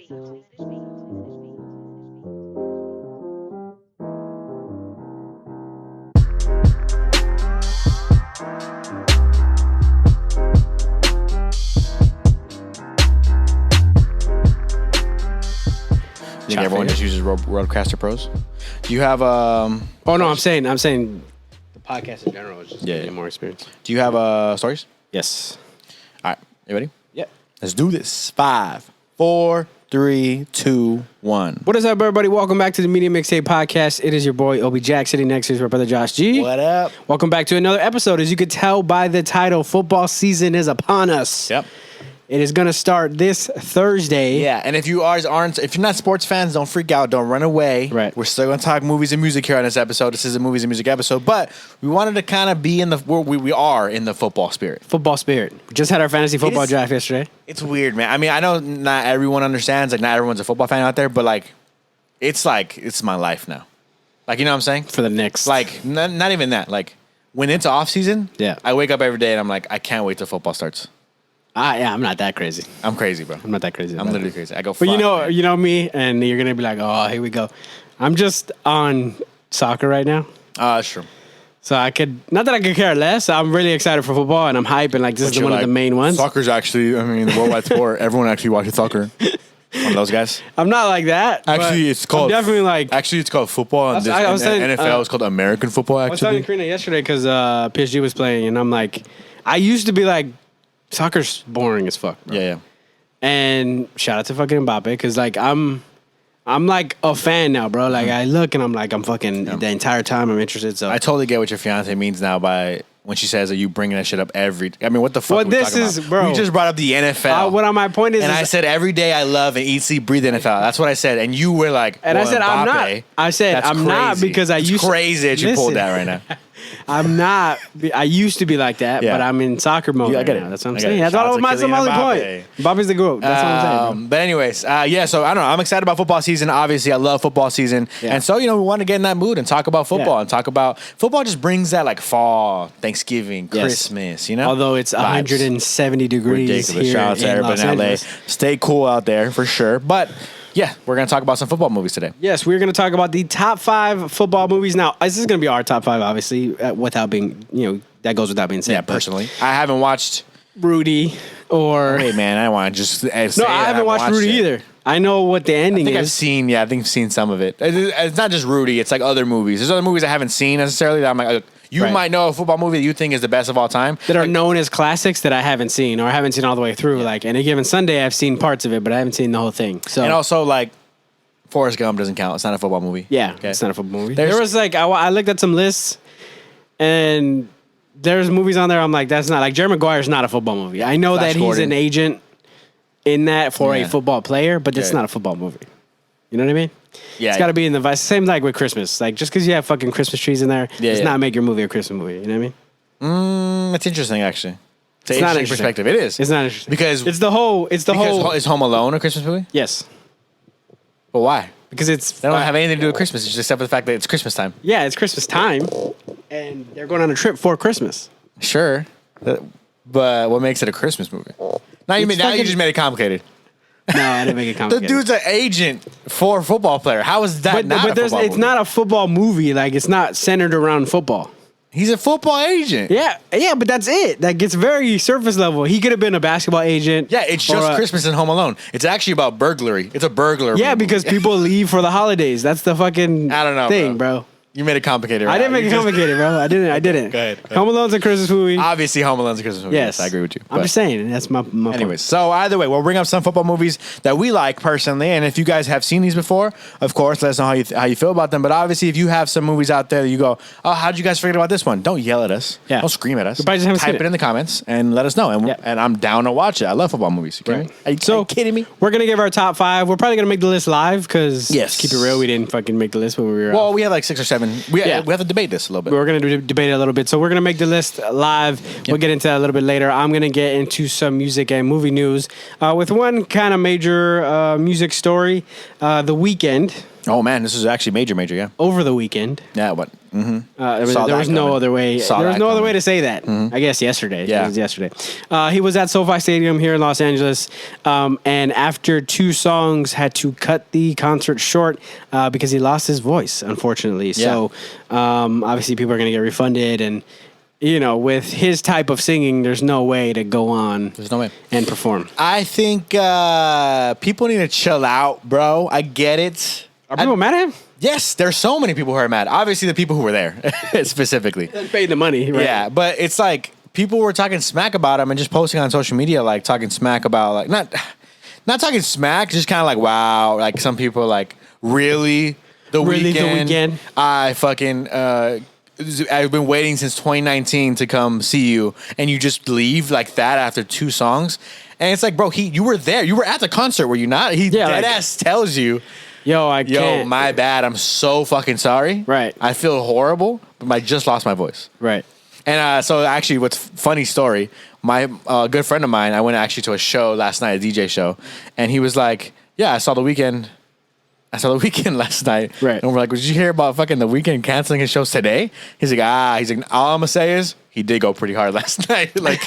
I think everyone just uses Rodecaster Pros. Do you have Oh no, I'm saying the podcast in general is just getting more experience. Do you have stories? Yes. All right, you ready? Yep. Let's do this. 5, 4, 3, 2, 1. What is up, everybody? Welcome back to the Media Mixtape podcast. It is your boy Obi Jack. Sitting next to his brother Josh G. What up? Welcome back to another episode. As you could tell by the title, football season is upon us. Yep. It is going to start this Thursday. Yeah, and if you're not sports fans, don't freak out. Don't run away. Right. We're still going to talk movies and music here on this episode. This is a movies and music episode, but we wanted to kind of be we are in the football spirit. Football spirit. We just had our fantasy football draft yesterday. It's weird, man. I mean, I know not everyone understands. Like, not everyone's a football fan out there, but it's my life now. Like, you know what I'm saying? For the next. Like, not even that. Like, when it's off season, yeah, I wake up every day and I'm like, I can't wait till football starts. Yeah, I'm not that crazy. I'm crazy, bro. I'm not that crazy. I'm literally crazy. I go. But you know me, and you're gonna be like, oh, here we go. I'm just on soccer right now. Sure. So not that I could care less. I'm really excited for football, and I'm hyped, and this is one of the main ones. Soccer's actually, the worldwide sport. Everyone actually watches soccer. One of those guys. I'm not like that. Actually, it's called. I'm definitely Actually, it's called football. And I was saying, NFL is called American football. Actually, I was telling Karina yesterday because PSG was playing, and I'm like, I used to be like, soccer's boring as fuck, bro. Yeah. And shout out to fucking Mbappe because I'm like a fan now, bro. Like I look and I'm like I'm fucking the entire time I'm interested. So I totally get what your fiance means now by when she says that you bringing that shit up every. I mean, what the fuck? What this is, about? bro? We just brought up the NFL. What my point is, and I said every day I love and eat, sleep, breathe NFL. That's what I said, and you were like, and well, I said Mbappe, I'm not. I said I'm crazy. not because I used crazy that you pulled that right now. I'm not. I used to be like that, but I'm in soccer mode right now. That's what I'm saying. That's all my only point. Mbappe's the GOAT. That's what I'm saying. But anyways, so I don't know. I'm excited about football season. Obviously, I love football season, and so we want to get in that mood and talk about football and talk about football. Just brings that like fall, Thanksgiving, Christmas. Although it's 170 degrees ridiculous. here Shout out to everybody in LA. Stay cool out there for sure. But yeah, we're going to talk about some football movies today. Yes, we're going to talk about the top 5 football movies. Now, this is going to be our top 5, obviously, without being, that goes without being said. Yeah, personally. I haven't watched Rudy or... Hey, man, I want to just say No, I haven't watched Rudy either. I know what the ending is. I've seen some of it. It's not just Rudy. It's like other movies. There's other movies I haven't seen necessarily that I'm like... You might know a football movie that you think is the best of all time. That are known as classics that I haven't seen or I haven't seen all the way through. Like, any given Sunday, I've seen parts of it, but I haven't seen the whole thing. So, and also, like, Forrest Gump doesn't count. It's not a football movie. Yeah, okay. It's not a football movie. There was, I looked at some lists, and there's movies on there I'm like, that's not... Like, Jerry Maguire's not a football movie. I know that he's an agent in that for a football player, but it's not a football movie. You know what I mean? Yeah, it's got to be in the vice. Same like with Christmas. Like just because you have fucking Christmas trees in there, does not make your movie a Christmas movie. You know what I mean? It's interesting actually. It's not interesting perspective. It is. It's not interesting because it's the whole. Is Home Alone a Christmas movie? Yes. But why? Because they don't have anything to do with Christmas, just except for the fact that it's Christmas time. Yeah, it's Christmas time, and they're going on a trip for Christmas. Sure, but what makes it a Christmas movie? Now you just made it complicated. No, I didn't make it complicated. The dude's an agent for a football player. How is that not a football movie? It's not a football movie. Like, it's not centered around football. He's a football agent. Yeah, but that's it. Like, it's very surface level. He could have been a basketball agent. Yeah, it's just Christmas and Home Alone. It's actually about burglary. It's a burglar movie. Because people leave for the holidays. That's the fucking thing, bro. You made it complicated. Right? I didn't make it complicated, bro. I didn't. Go ahead. Home Alone's a Christmas movie. Obviously, Home Alone's a Christmas movie. Yes, I agree with you. I'm just saying, that's my anyways, point. So either way, we'll bring up some football movies that we like personally, and if you guys have seen these before, of course, let us know how you feel about them. But obviously, if you have some movies out there that you go, oh, how did you guys forget about this one? Don't yell at us. Yeah. Don't scream at us. Just type it in the comments and let us know. And I'm down to watch it. I love football movies. Right. Are you kidding me? We're gonna give our top 5. We're probably gonna make the list live because keep it real, we didn't fucking make the list when we were. Well, we have like 6 or 7. We have to debate this a little bit. We're going to debate it a little bit. So we're going to make the list live. Yep. We'll get into that a little bit later. I'm going to get into some music and movie news with one kind of major music story. The Weeknd Oh man, this is actually major. Yeah. over the weekend. Yeah. What? Mm-hmm. There was no other way. There was no other way to say that. I guess yesterday. Yeah. It was yesterday. He was at SoFi Stadium here in Los Angeles, and after 2 songs, had to cut the concert short because he lost his voice, unfortunately. Yeah. So obviously, people are going to get refunded, and with his type of singing, there's no way to go on. There's no way and perform. I think people need to chill out, bro. I get it. Are people mad at him? Yes, there's so many people who are mad. Obviously, the people who were there specifically. They paid the money, right? Yeah, but it's like people were talking smack about him and just posting on social media, like talking smack about, like not talking smack, just kind of like, wow, like some people are like, really the weekend. I fucking I've been waiting since 2019 to come see you, and you just leave like that after 2 songs, and it's like, bro, you were there, you were at the concert, were you not? He dead ass tells you. Yo, my bad. I'm so fucking sorry. Right. I feel horrible, but I just lost my voice. Right. And so actually, what's funny story, my good friend of mine, I went actually to a show last night, a DJ show, and he was like, yeah, I saw The Weeknd last night. Right. And we're like, did you hear about fucking The Weeknd canceling his shows today? He's like, all I'm going to say is he did go pretty hard last night. Like,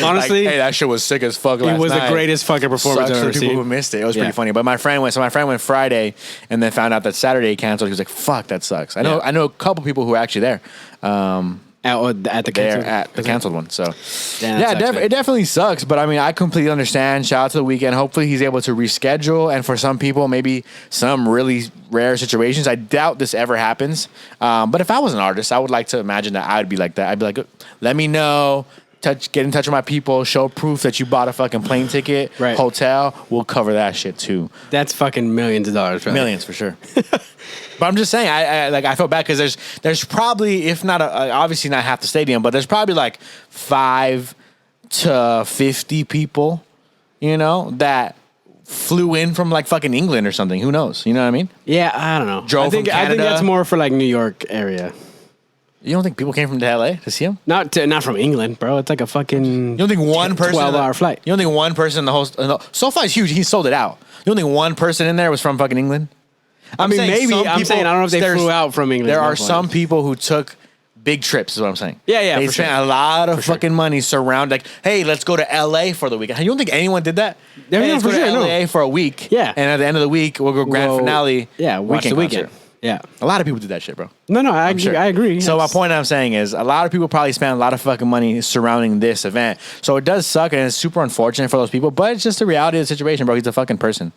honestly, hey, that shit was sick as fuck last night. It was the greatest fucking performance I've ever seen. People who missed it. It was pretty funny. But my friend went Friday and then found out that Saturday he canceled. He was like, fuck, that sucks. I know a couple people who were actually there. At the canceled one. So Damn, it definitely sucks. But I mean, I completely understand. Shout out to The Weeknd. Hopefully he's able to reschedule. And for some people, maybe some really rare situations. I doubt this ever happens. But if I was an artist, I would like to imagine that I would be like that. I'd be like, let me know. Get in touch with my people. Show proof that you bought a fucking plane ticket, right. Hotel. We'll cover that shit too. That's fucking millions of dollars, right? Millions for sure. But I'm just saying, I feel bad because there's probably, if not obviously not half the stadium, but there's probably like 5 to 50 people, that flew in from like fucking England or something. Who knows? You know what I mean? Yeah, I don't know. Drove from Canada. I think that's more for like New York area. You don't think people came from LA to see him? Not from England, bro. It's like a fucking. You don't think one person? 12-hour flight. You don't think one person in the whole? SoFi's huge. He sold it out. You don't think one person in there was from fucking England? I mean, maybe. I'm saying I don't know if they flew out from England. There are some people who took big trips. Is what I'm saying. Yeah. They spent a lot of fucking money like, hey, let's go to LA for the weekend. You don't think anyone did that? Let's go to LA for a week. Yeah. And at the end of the week, we'll go grand finale. Yeah. Watch the weekend. Concert. Yeah. A lot of people did that shit, bro. No, I agree. Sure. I agree. So my point I'm saying is a lot of people probably spent a lot of fucking money surrounding this event. So it does suck and it's super unfortunate for those people, but it's just the reality of the situation, bro. He's a fucking person.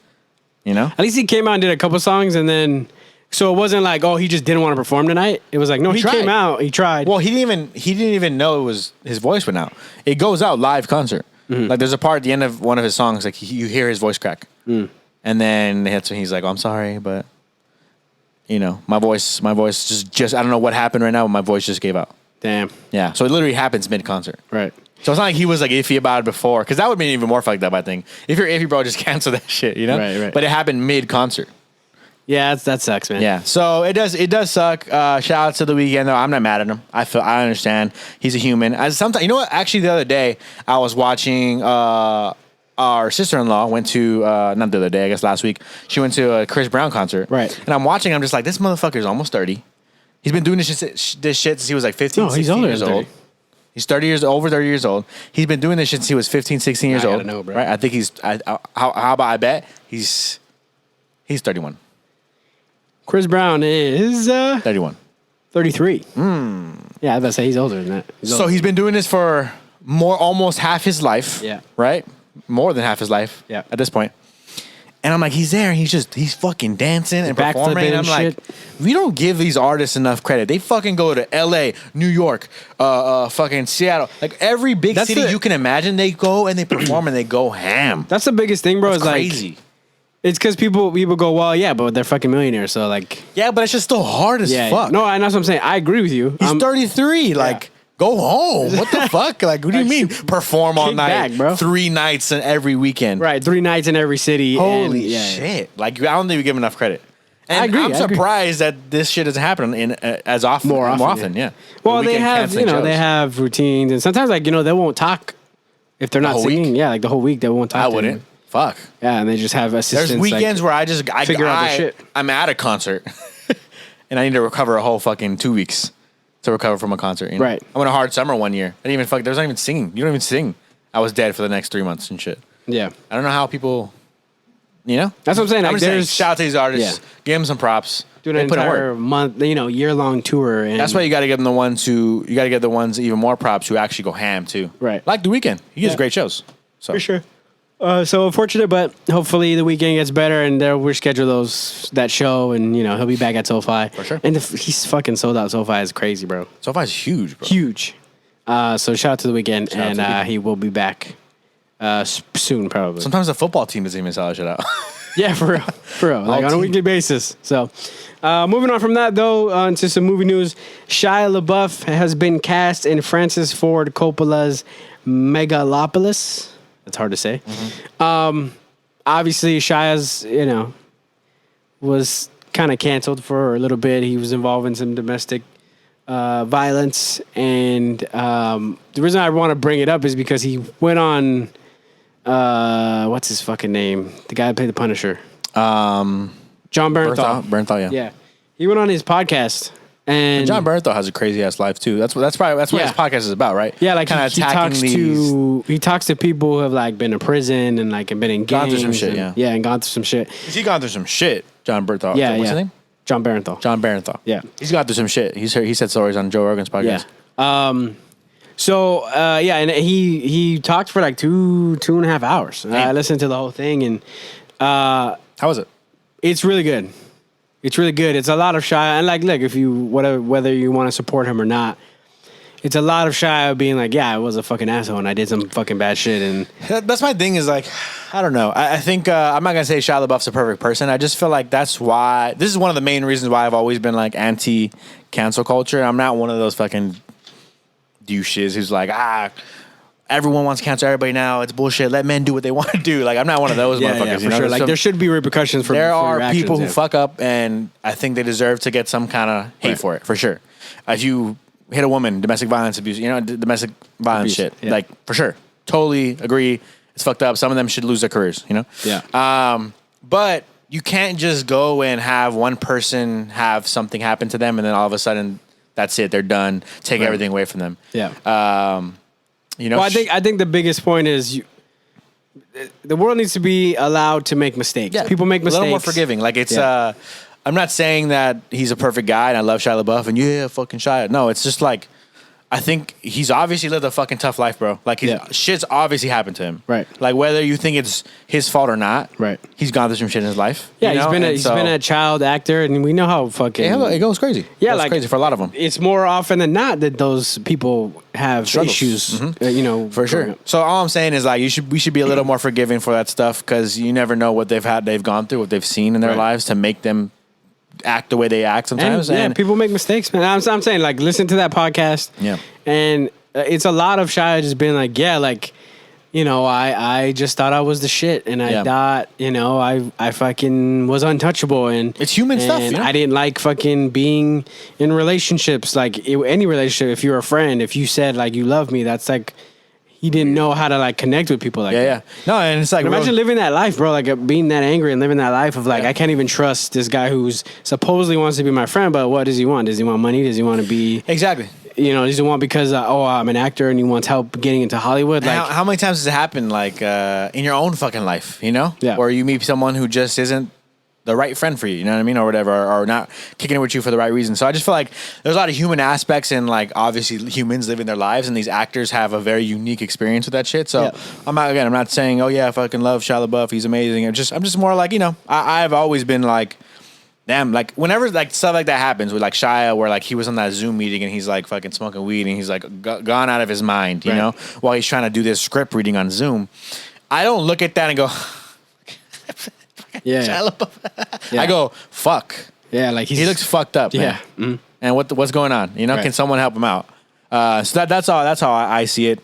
At least he came out and did a couple songs and then so it wasn't like, oh, he just didn't want to perform tonight. It was like, no, he came out, he tried. Well, he didn't even know it was his voice went out. It goes out live concert. Mm-hmm. Like there's a part at the end of one of his songs, like you hear his voice crack. And then he's like, oh, I'm sorry, but my voice just I don't know what happened right now, but my voice just gave out. Damn. Yeah. So it literally happens mid-concert. Right. So it's not like he was like iffy about it before, because that would be even more fucked up, I think. If you're iffy, bro, just cancel that shit, Right. But it happened mid-concert. Yeah, that sucks, man. Yeah. So it does suck. Shout out to The Weeknd, though. I'm not mad at him. I understand. He's a human. Sometimes, you know what? Actually, the other day I was watching. Our sister-in-law went to, not the other day, I guess last week, she went to a Chris Brown concert. Right. And I'm watching, I'm just like, this motherfucker's almost 30. He's been doing this shit since he was like 15, 16 years old. He's over 30 years old. He's been doing this shit since he was 15, 16 years old. I gotta know, bro. Right? I think how about I bet he's 31. Chris Brown is 31. 33. Yeah, I was about to say he's older than that. He's been doing this for almost half his life. Yeah. Right? More than half his life. Yeah. At this point. And I'm like, he's there. And he's fucking dancing and performing. And I'm like, we don't give these artists enough credit. They fucking go to LA, New York, fucking Seattle. Like every big city you can imagine, they go and they perform and they go ham. That's the biggest thing, bro. It's crazy. Like, it's because people go, well, yeah, but they're fucking millionaires, so like. Yeah, but it's just still hard as fuck. No, and that's what I'm saying. I agree with you. He's 33. Like. Go home. What the fuck? Like, what do you mean? Perform all night, back, bro. 3 nights in every weekend. Right, 3 nights in every city. Holy shit! Like, I don't think we give enough credit. And I agree. I'm surprised that this shit doesn't happen as often. More often, yeah. Well, they have, they have routines, and sometimes, like, they won't talk if they're not singing. Yeah, like the whole week they won't talk. I wouldn't. Fuck. Yeah, and they just have assistants. There's weekends where I figure out their shit. I'm at a concert, and I need to recover a whole fucking 2 weeks to recover from a concert. You know? Right. I went a hard summer one year. I didn't even fuck. There's not even singing. You don't even sing. I was dead for the next 3 months and shit. Yeah. I don't know how people. You know. That's what I'm saying. I'm like, just saying, shout out to these artists. Yeah. Give them some props. Doing an entire month, year-long tour. And that's why you got to give them the ones who you got to give the ones even more props who actually go ham too. Right. Like The Weeknd. He gives great shows. So. For sure. So unfortunate, but hopefully The Weeknd gets better and they'll reschedule that show, and he'll be back at SoFi. For sure. And he's fucking sold out. SoFi is crazy, bro. SoFi is huge, bro. Huge. So shout out to The Weeknd, and he will be back soon, probably. Sometimes the football team doesn't even sell that shit out. Yeah, for real. Like on a weekly basis. So, moving on from that, though, into some movie news. Shia LaBeouf has been cast in Francis Ford Coppola's Megalopolis. That's hard to say. Mm-hmm. Obviously, Shia's, was kind of canceled for a little bit. He was involved in some domestic violence. And the reason I want to bring it up is because he went on... what's his fucking name? The guy who played the Punisher. John Bernthal. Yeah. Yeah. He went on his podcast, and John Bernthal has a crazy ass life too. That's what his podcast is about, right? Yeah, like kind of he talks to people who have like been to prison and like have been in gangs. Gone through some shit, and gone through some shit. He gone through some shit, John Bernthal. Yeah, What's his name? John Bernthal. Yeah. He's gone through some shit. He said stories on Joe Rogan's podcast. Yeah. So and he talked for like 2.5 hours. I listened to the whole thing, and how was it? It's really good. It's really good. It's a lot of Shia, and like, look, if you whether you want to support him or not, it's a lot of Shia being like, yeah, I was a fucking asshole and I did some fucking bad shit. And that's my thing. Is like, I don't know. I think I'm not gonna say Shia LaBeouf's a perfect person. I just feel like that's why this is one of the main reasons why I've always been like anti-cancel culture. I'm not one of those fucking douches who's like, everyone wants to cancel everybody now. It's bullshit. Let men do what they want to do. Like, I'm not one of those motherfuckers. Yeah, for sure. Like, there should be repercussions for there for are people who fuck up, and I think they deserve to get some kind of hate for it, for sure. If you hit a woman, domestic violence abuse, domestic violence shit, like, for sure. Totally agree. It's fucked up. Some of them should lose their careers, Yeah. But you can't just go and have one person have something happen to them, and then all of a sudden, that's it. They're done. Take everything away from them. Yeah. Well, I think the biggest point is the world needs to be allowed to make mistakes. Yeah, people make mistakes. A little more forgiving. Like, it's I'm not saying that he's a perfect guy and I love Shia LaBeouf and fucking Shia. No, it's just like, I think he's obviously lived a fucking tough life, bro. Like, shit's obviously happened to him. Right. Like, whether you think it's his fault or not. Right. He's gone through some shit in his life. Yeah, he's been a child actor, and we know how fucking... Yeah, it goes crazy. Yeah, it goes crazy for a lot of them. It's more often than not that those people have struggles. Issues, For sure. So all I'm saying is, like, we should be a little more forgiving for that stuff, because you never know what they've gone through, what they've seen in their lives to make them act the way they act sometimes. And people make mistakes, man. I'm saying, like, listen to that podcast. Yeah. And it's a lot of Shia just being like, I just thought I was the shit, and I thought, I fucking was untouchable, and it's human stuff. And I didn't like fucking being in relationships, like any relationship. If you're a friend, if you said like you love me, that's like he didn't know how to like connect with people like that. Yeah. No, and it's like, imagine living that life, bro. Like being that angry and living that life of like, I can't even trust this guy who's supposedly wants to be my friend, but what does he want? Does he want money? Does he want to be exactly? Does he want because I'm an actor and he wants help getting into Hollywood? Like, how many times has it happened? Like in your own fucking life, where you meet someone who just isn't the right friend for you, you know what I mean, or whatever, or not kicking it with you for the right reason. So I just feel like there's a lot of human aspects in, like, obviously humans living their lives, and these actors have a very unique experience with that shit. So I'm not saying, I fucking love Shia LaBeouf, he's amazing. I'm just more like, I've always been like, damn, like whenever like stuff like that happens with like Shia, where like he was on that Zoom meeting and he's like fucking smoking weed and he's like gone out of his mind, you know, while he's trying to do this script reading on Zoom. I don't look at that and go, I go, fuck. Yeah, like he looks fucked up. Yeah. Man. And what's going on? Can someone help him out? So that's how I see it.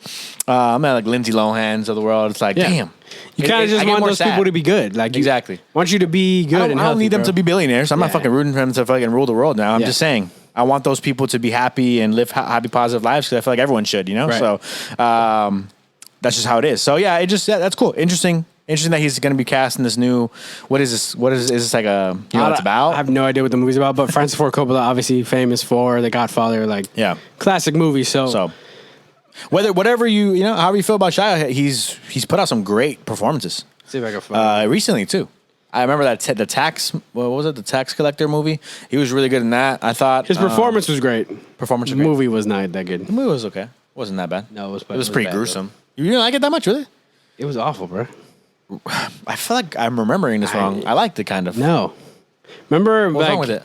I'm at like Lindsay Lohan's of the world. It's like, damn. You kind of just want those people to be good. Like, exactly. Want you to be good and healthy. I don't need them to be billionaires. I'm not fucking rooting for them to fucking rule the world now. I'm just saying, I want those people to be happy and live happy, positive lives, because I feel like everyone should, Right. So that's just how it is. So yeah, that's cool. Interesting Interesting that he's going to be cast in this new. What is this? Is this like a? You know what it's about? I have no idea what the movie's about, but Francis Ford Coppola, obviously famous for The Godfather, like classic movie. So whatever you know, however you feel about Shia, he's put out some great performances. See if I can find recently too. I remember that the tax. What was it? The tax collector movie. He was really good in that. I thought his performance was great. The movie was not that good. The movie was okay. Wasn't that bad. No, it was pretty bad, gruesome. Though. You didn't like it that much, really? It was awful, bro. I feel like I'm remembering this wrong. I liked it kind of. No. Remember, what's wrong with it?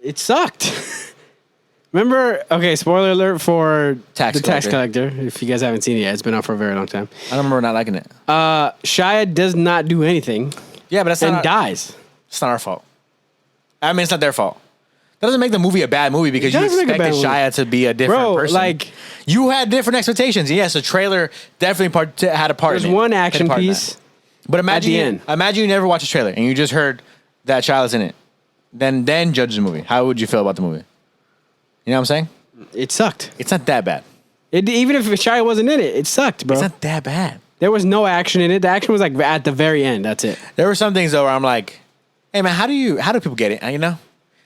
It sucked. Remember, okay, spoiler alert for Tax Collector. If you guys haven't seen it yet, it's been out for a very long time. I don't remember not liking it. Shia does not do anything. Yeah, but that's not dies. It's not our fault. I mean, it's not their fault. That doesn't make the movie a bad movie because you expected Shia to be a different person. Like you had different expectations. Yes, the trailer definitely had a part in it. There's one action piece. But imagine at the end. Imagine you never watched a trailer and you just heard that Shia's in it. Then judge the movie. How would you feel about the movie? You know what I'm saying? It sucked. It's not that bad. Even if Shia wasn't in it, it sucked, bro. It's not that bad. There was no action in it. The action was like at the very end. That's it. There were some things though where I'm like, hey man, how do people get it? You know,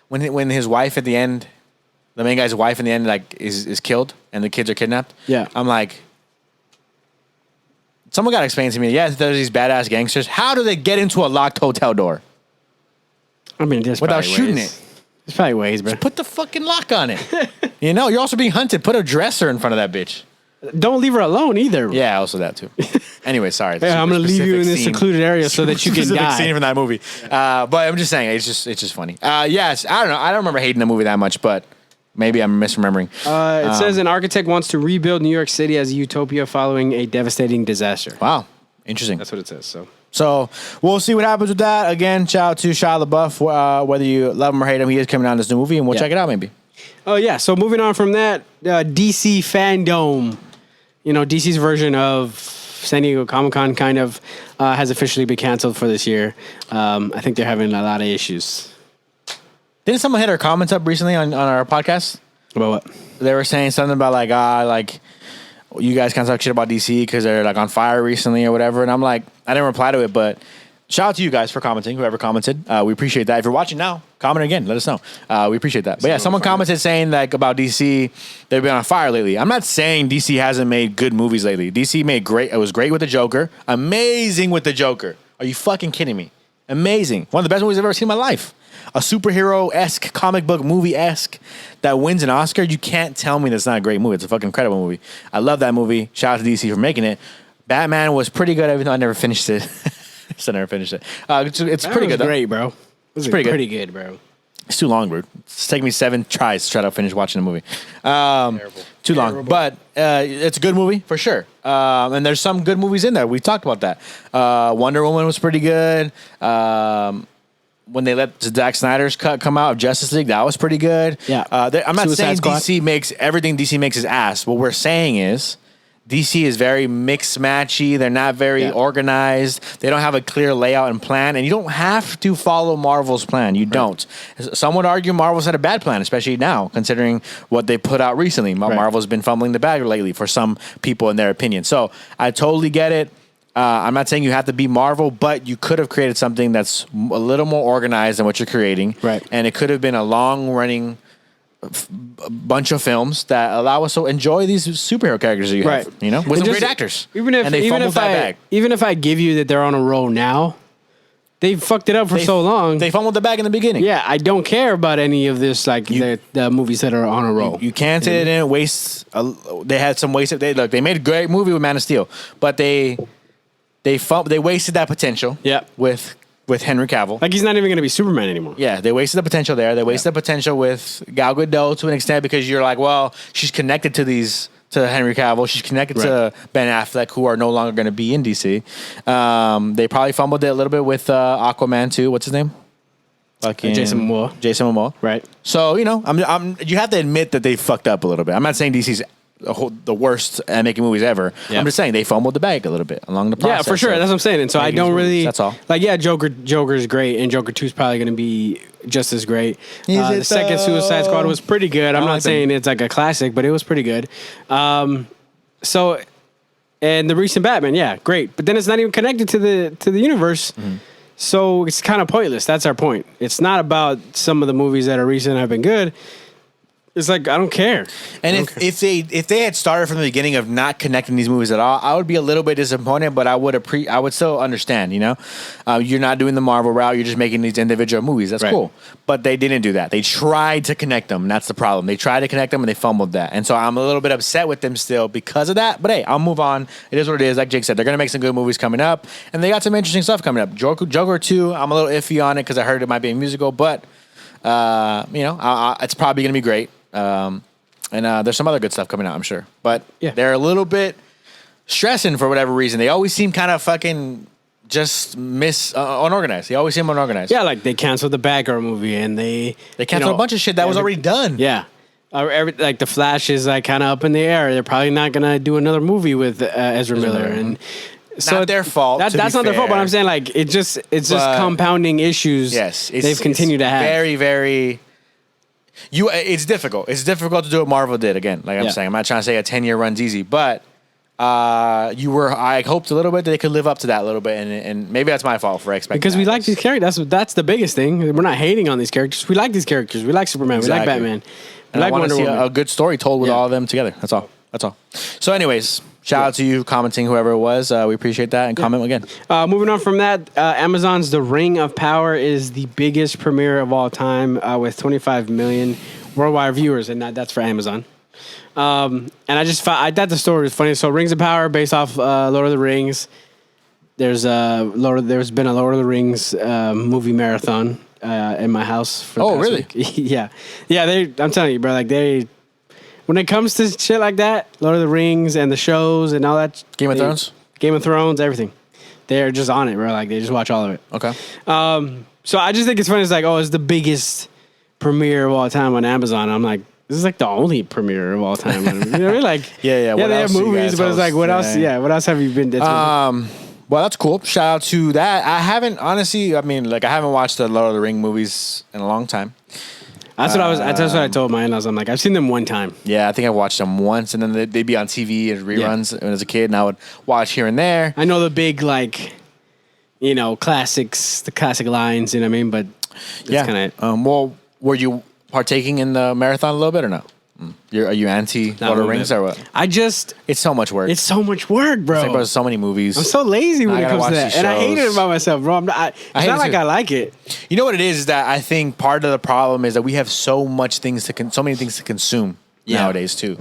when his wife at the end, the main guy's wife in the end like is killed and the kids are kidnapped. Yeah, I'm like, someone got to explain to me. Yeah, there's these badass gangsters. How do they get into a locked hotel door? I mean, there's without shooting it. There's probably ways, bro. Just put the fucking lock on it. You know, you're also being hunted. Put a dresser in front of that bitch. Don't leave her alone either. Yeah, also that too. Anyway, sorry. Hey, I'm gonna leave you in this secluded area so that you can die. Scene from that movie. But I'm just saying, it's just funny. Yes, I don't know. I don't remember hating the movie that much, but maybe I'm misremembering. It says an architect wants to rebuild New York City as a utopia following a devastating disaster. Wow, interesting. That's what it says. So we'll see what happens with that. Again, shout out to Shia LaBeouf. Whether you love him or hate him, he is coming out in this new movie, and we'll check it out maybe. Oh yeah. So moving on from that, DC Fandom. You know, DC's version of San Diego Comic-Con kind of has officially been canceled for this year. I think they're having a lot of issues. Didn't someone hit our comments up recently on our podcast? About what? They were saying something about like you guys kind of talk shit about DC because they're like on fire recently or whatever. And I'm like, I didn't reply to it, but shout out to you guys for commenting, whoever commented. We appreciate that. If you're watching now, comment again. Let us know. We appreciate that. But yeah, someone commented saying like about DC, they've been on fire lately. I'm not saying DC hasn't made good movies lately. DC made great. It was great with the Joker. Amazing with the Joker. Are you fucking kidding me? Amazing. One of the best movies I've ever seen in my life. A superhero-esque, comic book movie-esque that wins an Oscar. You can't tell me that's not a great movie. It's a fucking incredible movie. I love that movie. Shout out to DC for making it. Batman was pretty good, even though I never finished it. So I never finished it. It's pretty good, though. Great, bro. It's pretty good, bro. It's too long, bro. It's taken me 7 tries to try to finish watching the movie. Too long. But it's a good movie, for sure. And there's some good movies in there. We talked about that. Wonder Woman was pretty good. When they let Zack Snyder's cut come out of Justice League, that was pretty good. Yeah. I'm not Suicide saying Squad. DC makes everything DC makes is ass. What we're saying is DC is very mixed matchy. They're not very organized. They don't have a clear layout and plan. And you don't have to follow Marvel's plan. You don't. Some would argue Marvel's had a bad plan, especially now, considering what they put out recently. Marvel's been fumbling the bag lately for some people in their opinion. So I totally get it. I'm not saying you have to be Marvel, but you could have created something that's a little more organized than what you're creating. Right. And it could have been a long-running bunch of films that allow us to enjoy these superhero characters that you have, you know, with some great actors. Even if I give you that they're on a roll now, they fucked it up for so long. They fumbled the bag in the beginning. Yeah, I don't care about any of this, like the movies that are on a roll. You can't say they didn't waste. They had some waste. They made a great movie with Man of Steel, but they wasted that potential. Yeah. With Henry Cavill. Like he's not even going to be Superman anymore. Yeah, they wasted the potential there. They wasted the potential with Gal Gadot to an extent because you're like, well, she's connected to Henry Cavill. She's connected to Ben Affleck, who are no longer going to be in DC. They probably fumbled it a little bit with Aquaman too. What's his name? Jason Momoa. Right. So, you know, you have to admit that they fucked up a little bit. I'm not saying DC's the worst at making movies ever. Yeah. I'm just saying they fumbled the bag a little bit along the process. Yeah, for sure. That's what I'm saying. And so I don't really. That's all. Like, yeah, Joker's great, and Joker 2 is probably going to be just as great. The second Suicide Squad was pretty good. I'm not saying it's like a classic, but it was pretty good. So And the recent Batman, yeah, great. But then it's not even connected to the universe. Mm-hmm. So it's kind of pointless. That's our point. It's not about some of the movies that are recent and have been good. It's like, I don't care. And if they had started from the beginning of not connecting these movies at all, I would be a little bit disappointed, but I would still understand, you know? You're not doing the Marvel route, you're just making these individual movies. That's cool. But they didn't do that. They tried to connect them, and that's the problem. They tried to connect them, and they fumbled that. And so I'm a little bit upset with them still because of that. But hey, I'll move on. It is what it is. Like Jake said, they're going to make some good movies coming up, and they got some interesting stuff coming up. Joker 2, I'm a little iffy on it because I heard it might be a musical, but, it's probably going to be great. And there's some other good stuff coming out, I'm sure. But they're a little bit stressing for whatever reason. They always seem kind of fucking just unorganized. They always seem unorganized. Yeah, like they canceled the Batgirl movie and they canceled a bunch of shit that was already done. Yeah. Like the Flash is like kind of up in the air. They're probably not going to do another movie with Ezra Miller. And so not their fault. That's not their fault, but I'm saying like it's just compounding issues. Yes, they've continued to have. Very, very. It's difficult. It's difficult to do what Marvel did again. Like I'm saying, I'm not trying to say a 10-year run's easy, but I hoped a little bit that they could live up to that a little bit, and maybe that's my fault for expecting. Because we like these characters. That's the biggest thing. We're not hating on these characters. We like these characters. We like Superman. Exactly. We like Batman. We like Wonder Woman. A good story told with all of them together. That's all. So, anyways, shout out to you commenting, whoever it was. We appreciate that, and comment again. Moving on from that, Amazon's The Ring of Power is the biggest premiere of all time with 25 million worldwide viewers, and that's for Amazon. And I thought the story was funny. So, Rings of Power, based off Lord of the Rings. There's been a Lord of the Rings movie marathon in my house. For really? Yeah. I'm telling you, bro. Like when it comes to shit like that, Lord of the Rings and the shows and all that. Game of Thrones, everything. They're just on it, bro. Like they just watch all of it. Okay. So I just think it's funny. It's like, it's the biggest premiere of all time on Amazon. I'm like, this is like the only premiere of all time. You know what I mean? Like, yeah. They have movies, but it's like, what else? Yeah, what else have you been? Well, that's cool. Shout out to that. I haven't honestly. I haven't watched the Lord of the Ring movies in a long time. That's what I told my in-laws. I'm like, I've seen them one time. Yeah, I think I watched them once, and then they'd be on TV as reruns when I was a kid, and I would watch here and there. I know the big classics, the classic lines. You know what I mean? But that's kind of. Well, were you partaking in the marathon a little bit or no? Are you anti Lord of the Rings or what? It's so much work. It's so much work, bro. It's like, there's so many movies. I'm so lazy when it comes to that, and I hate it about myself, bro. It's not like I like it. You know what it is that I think part of the problem is that we have so many things to consume nowadays too.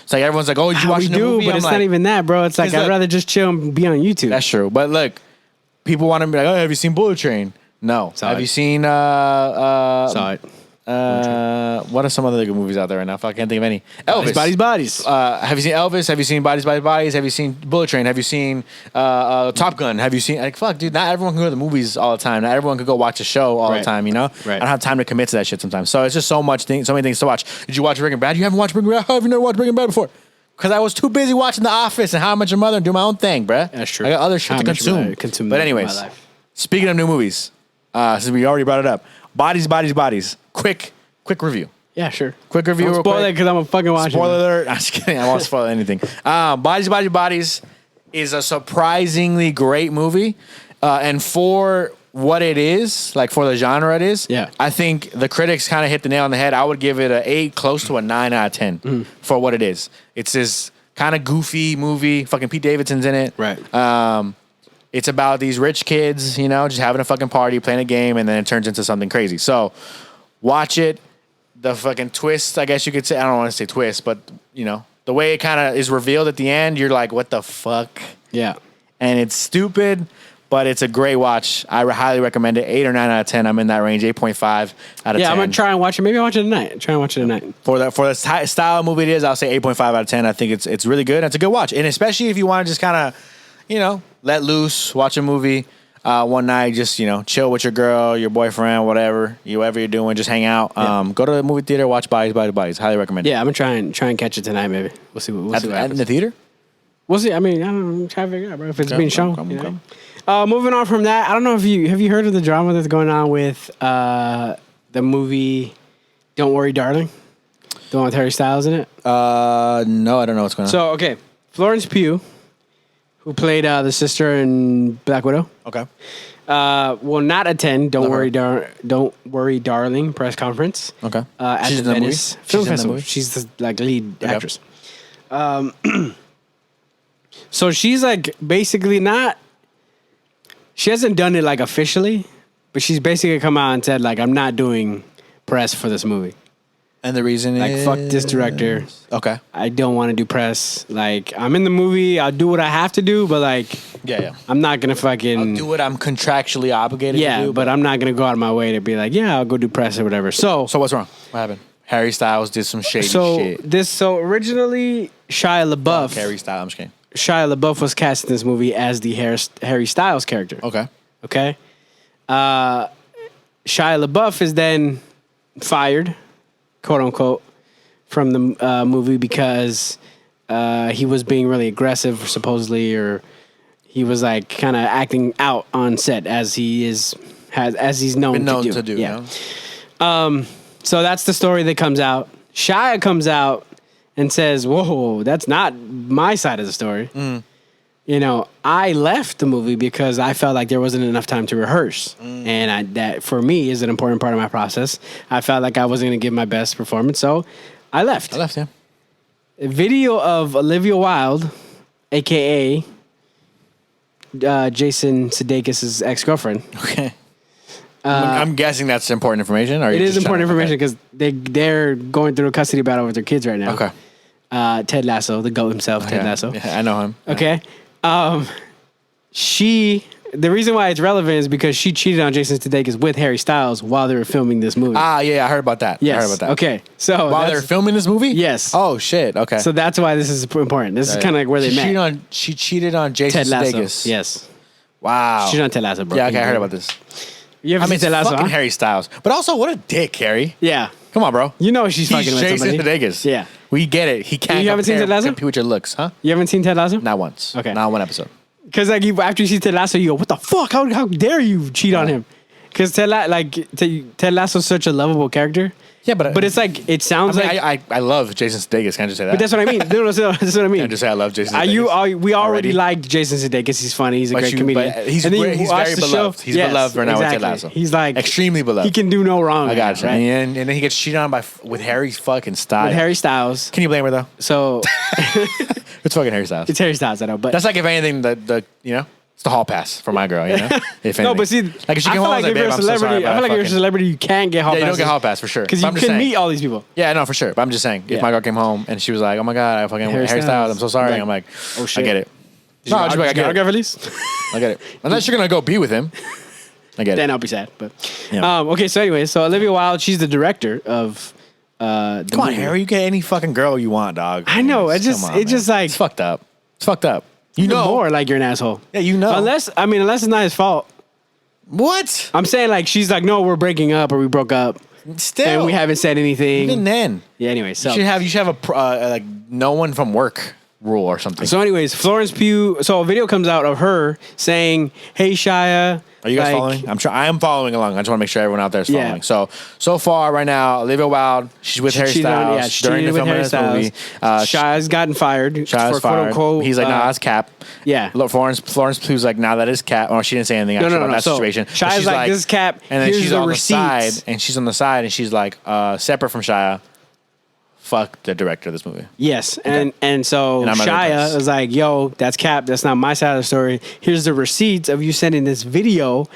It's like everyone's like, "Oh, did you watch the movie?" But it's not even that, bro. It's like I'd rather just chill and be on YouTube. That's true, but look, people want to be like, "Oh, have you seen Bullet Train?" No. Have you seen? Saw it. What are some other good movies out there right now? I can't think of any. Elvis. Bodies. Have you seen Elvis? Have you seen Bodies? Have you seen Bullet Train? Have you seen Top Gun? Have you seen dude? Not everyone can go to the movies all the time. Not everyone can go watch a show all the time. You know, right. I don't have time to commit to that shit sometimes. So it's just so many things to watch. Did you watch Breaking Bad? You haven't watched Breaking Bad? How have you never watched Breaking Bad before? Because I was too busy watching The Office and How I Met Your Mother and do my own thing, bruh. That's true. I got other shit to consume. But anyways, speaking of new movies, since we already brought it up, Bodies. Quick review. Yeah, sure. Quick review. Don't spoil it because I'm a fucking watch. Spoiler alert. I'm just kidding. I won't spoil anything. Bodies is a surprisingly great movie. And for what it is, like for the genre it is, I think the critics kind of hit the nail on the head. I would give it an 8, close to a 9 out of 10 for what it is. It's this kind of goofy movie. Fucking Pete Davidson's in it. Right. It's about these rich kids, just having a fucking party, playing a game, and then it turns into something crazy. So watch it. The fucking twist, I guess you could say. I don't want to say twist, but, the way it kind of is revealed at the end, you're like, what the fuck? Yeah. And it's stupid, but it's a great watch. I highly recommend it. 8 or 9 out of 10. I'm in that range. 8.5 out of 10. Yeah, I'm going to try and watch it. Maybe I'll watch it tonight. For the style of movie it is, I'll say 8.5 out of 10. I think it's really good. It's a good watch. And especially if you want to just kind of, let loose, watch a movie. One night, just chill with your girl, your boyfriend, whatever you're doing, just hang out. Go to the movie theater, watch Bodies. Highly recommend it. Yeah, I'm gonna try and catch it tonight. Maybe we'll see. We'll see what happens. In the theater. We'll see. I mean, I don't know. Try to figure out, bro, if it's being shown. Moving on from that, I don't know if you have heard of the drama that's going on with the movie Don't Worry, Darling, the one with Harry Styles in it. No, I don't know what's going on. So okay, Florence Pugh who played the sister in Black Widow. Okay. Will not attend. Don't worry, darling. Press conference. Okay. At She's the in the Venice movie? Film She's in the Festival. movie? She's the lead actress. So she's basically not. She hasn't done it officially, but she's basically come out and said I'm not doing press for this movie. And the reason is fuck this director. Okay. I don't want to do press. I'm in the movie. I'll do what I have to do, but yeah. I'm not gonna fucking I'll do what I'm contractually obligated to do. but I'm not gonna go out of my way to be I'll go do press or whatever. So what's wrong? What happened? Harry Styles did some shady shit. So originally Shia LaBeouf. Harry Styles, I'm just kidding. Shia LaBeouf was cast in this movie as the Harry Styles character. Okay. Okay. Shia LaBeouf is then fired, quote unquote, from the movie because he was being really aggressive, supposedly, or he was kind of acting out on set as he's known to do. Yeah. So that's the story that comes out. Shia comes out and says, "Whoa, that's not my side of the story." I left the movie because I felt like there wasn't enough time to rehearse. And that, for me, is an important part of my process. I felt like I wasn't going to give my best performance, so I left. Yeah. A video of Olivia Wilde, a.k.a. Jason Sudeikis' ex-girlfriend. Okay. I'm guessing that's important information. Or it is important information because they're going through a custody battle with their kids right now. Okay. Ted Lasso, the GOAT himself, Ted Lasso. Yeah, I know him. Okay. The reason why it's relevant is because she cheated on Jason Sudeikis with Harry Styles while they were filming this movie. Yeah, I heard about that. Yes. I heard about that. Okay. So while they're filming this movie? Yes. Oh, shit. Okay. So that's why this is important. This is kind of where they met. She cheated on Jason Ted Lasso. Sudeikis. Yes. Wow. She's on Ted Lasso, bro. Yeah, okay, I heard about this. You ever seen Ted Lasso, fucking huh? Harry Styles. But also, what a dick, Harry. Yeah. Come on, bro. You know she's fucking with Jason somebody. Sudeikis. Yeah. We get it. He can't. You haven't seen Ted Lasso? Compete with your looks, huh? You haven't seen Ted Lasso? Not once. Okay. Not one episode. Because after you see Ted Lasso, you go, "What the fuck? How dare you cheat on him?" Because Ted Lasso's such a lovable character. Yeah, but it's it sounds I love Jason Sudeikis. Can I just say that? But that's what I mean. No, that's what I mean. Can I just say I love Jason Sudeikis? We already liked Jason Sudeikis. He's funny. He's a great comedian. He's very beloved. He's beloved right now with Ted Lasso. He's extremely beloved. He can do no wrong. I got you. Right? And then he gets cheated on with Harry fucking Styles. With Harry Styles. Can you blame her though? So it's fucking Harry Styles. It's Harry Styles, I know. But that's if anything, it's the hall pass for my girl, If no, but see, if she came home, if you're a celebrity, I feel like you're a celebrity, you can't get hall pass. You don't get hall pass for sure. Because you can meet all these people. Yeah, no, for sure. But I'm just saying, if my girl came home and she was like, "Oh my god, I fucking Harry Styles. I'm so sorry." I'm like, "Oh shit, I get it." No, I'll just be like, "I get it, release." I get it. Unless you're gonna go be with him, I get it. Then I'll be sad. But okay, so anyway, so Olivia Wilde, she's the director of. Come on, Harry, you get any fucking girl you want, dog. I know. It's fucked up. It's fucked up. You know more like you're an asshole. Yeah, you know. Unless it's not his fault. What? I'm saying she's like, no, we're breaking up or we broke up. Still, and we haven't said anything. Even then. Yeah. Anyway, so you should have a no one from work rule or something. So, anyways, Florence Pugh. So a video comes out of her saying, "Hey, Shia." Are you guys following? I am following along. I just want to make sure everyone out there is following. Yeah. So far right now, Olivia Wilde, she's with Harry Styles during the filming of this movie. Shia's gotten fired. Shia's fired. Quote, he's like, "Nah, that's cap." Yeah. Look, Florence Pugh's like, "Nah, that is cap." Or she didn't say anything actually about that situation. Shia's like, "This is cap." And then she's on the side, and she's on the side, and she's like, separate from Shia. Fuck the director of this movie. Yes, and so Shia was like, "Yo, that's cap. That's not my side of the story. Here's the receipts of you sending this video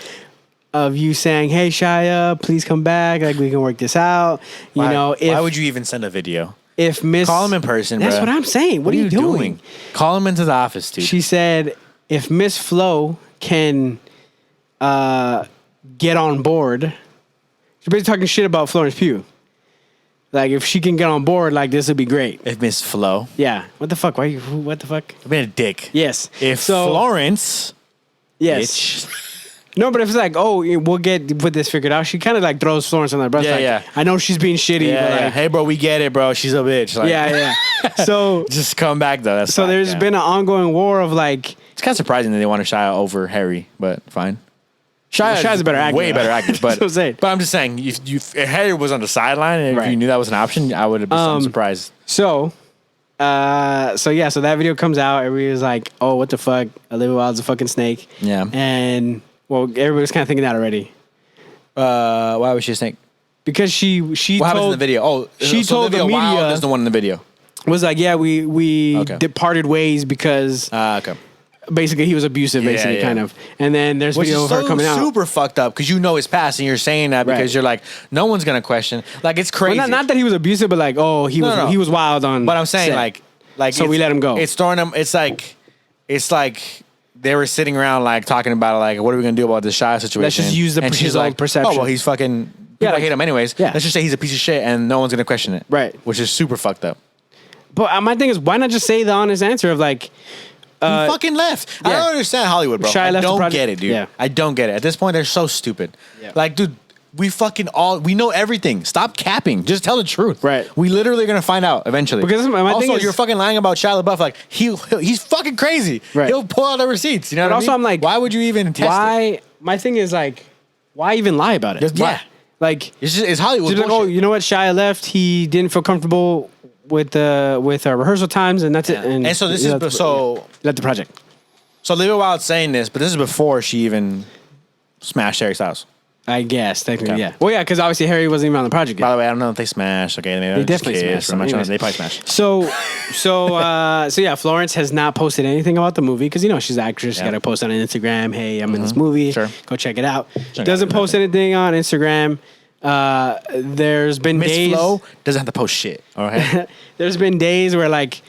of you saying, 'Hey, Shia, please come back. Like we can work this out.'" Why would you even send a video? Call him in person. That's what I'm saying. What are you doing? Call him into the office, dude. She said, "If Miss Flo can get on board," she's basically talking shit about Florence Pugh. Like, if she can get on board, this would be great. If Miss Flo. Yeah. What the fuck? What the fuck? I've been a dick. Yes. If Florence. Yes. Bitch. No, but if it's like, "Oh, we'll put this figured out," she kind of throws Florence on the breast. Yeah. I know she's being shitty, but "Hey, bro, we get it, bro. She's a bitch." Yeah. So. Just come back, though. That's so there's been an ongoing war of It's kind of surprising that they want to Shia over Harry, but fine. Shia's a better actor. Way better actor. But, but I'm just saying, if Harry was on the sideline and if you knew that was an option, I would have been surprised. So, So that video comes out. Everybody was like, "Oh, what the fuck? Olivia Wilde's a fucking snake." Yeah. And well, everybody's kind of thinking that already. Why was she a snake? Because she What told happens in the video? Oh, she so told the Olivia media Wilde is the one in the video. was like, yeah, we Okay. departed ways because Okay. basically he was abusive, basically, yeah. kind of. And then there's Which video is of her coming out. super fucked up because you know his past and you're saying that because Right. you're like, no one's gonna question. Like it's crazy. Well, not that he was abusive, but like, oh, he was wild on. But I'm saying set. like so we let him go. It's throwing him. It's like they were sitting around like talking about like what are we gonna do about this Shia situation? Let's just use and his she's own like, perception. Oh well, he's fucking. Yeah, I hate him anyways. yeah. Let's just say he's a piece of shit and no one's gonna question it. Right. Which is super fucked up. But my thing is, why not just say the honest answer of like, He fucking left. I yeah. don't understand Hollywood, bro. Shia I left the don't project. get it, dude. Yeah. I don't get it. At this point, they're so stupid. Yeah. Like, dude, we know everything. Stop capping. Just tell the truth. Right. We literally are gonna find out eventually. Because my also, thing is- you're fucking lying about Shia LaBeouf. Like he's fucking crazy. Right. He'll pull out the receipts. You know But what also, I mean? I'm like, why would you even test it? why? My thing is like, why even lie about it? Just- Why? yeah. Like, It's Hollywood. she's like, bullshit. oh, you know what? Shia left. He didn't feel comfortable with rehearsal times, and that's it. And so this he is left so left the project. so Olivia Wilde's saying this, but this is before she even smashed Harry Styles. I guess technically, Okay. yeah. Well, yeah, because obviously Harry wasn't even on the project yet. By the way, I don't know if they smashed. Okay, maybe They definitely smashed, I'm not bro. sure. They probably smashed. So yeah, Florence has not posted anything about the movie because she's an actress. She Yeah. got to post on Instagram. Hey, I'm in this movie. Sure. Go check it out. She it doesn't out. post anything on Instagram. There's been Miss days. Flo doesn't have to post shit. All right. There's been days where like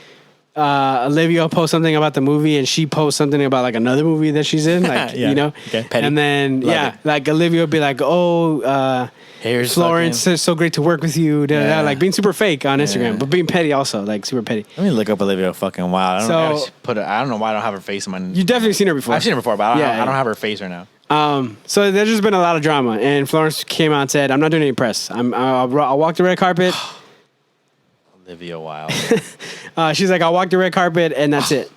Olivia will post something about the movie and she posts something about like another movie that she's in, like Yeah. you know. Okay, petty. And then Love it. like Olivia will be like, oh. Here's Florence, fucking- it's so great to work with you. Da, da, da, Yeah. like being super fake on Instagram, Yeah. but being petty also, like super petty. Let me look up Olivia fucking Wilde. I don't So- I don't know why I don't have her face in my. You definitely seen her before. I've seen her before, but I Yeah. don't have her face right now. So there's just been a lot of drama, and Florence came out and said, "I'm not doing any press. I'll walk the red carpet." Olivia Wilde. She's like, "I'll walk the red carpet, and that's it."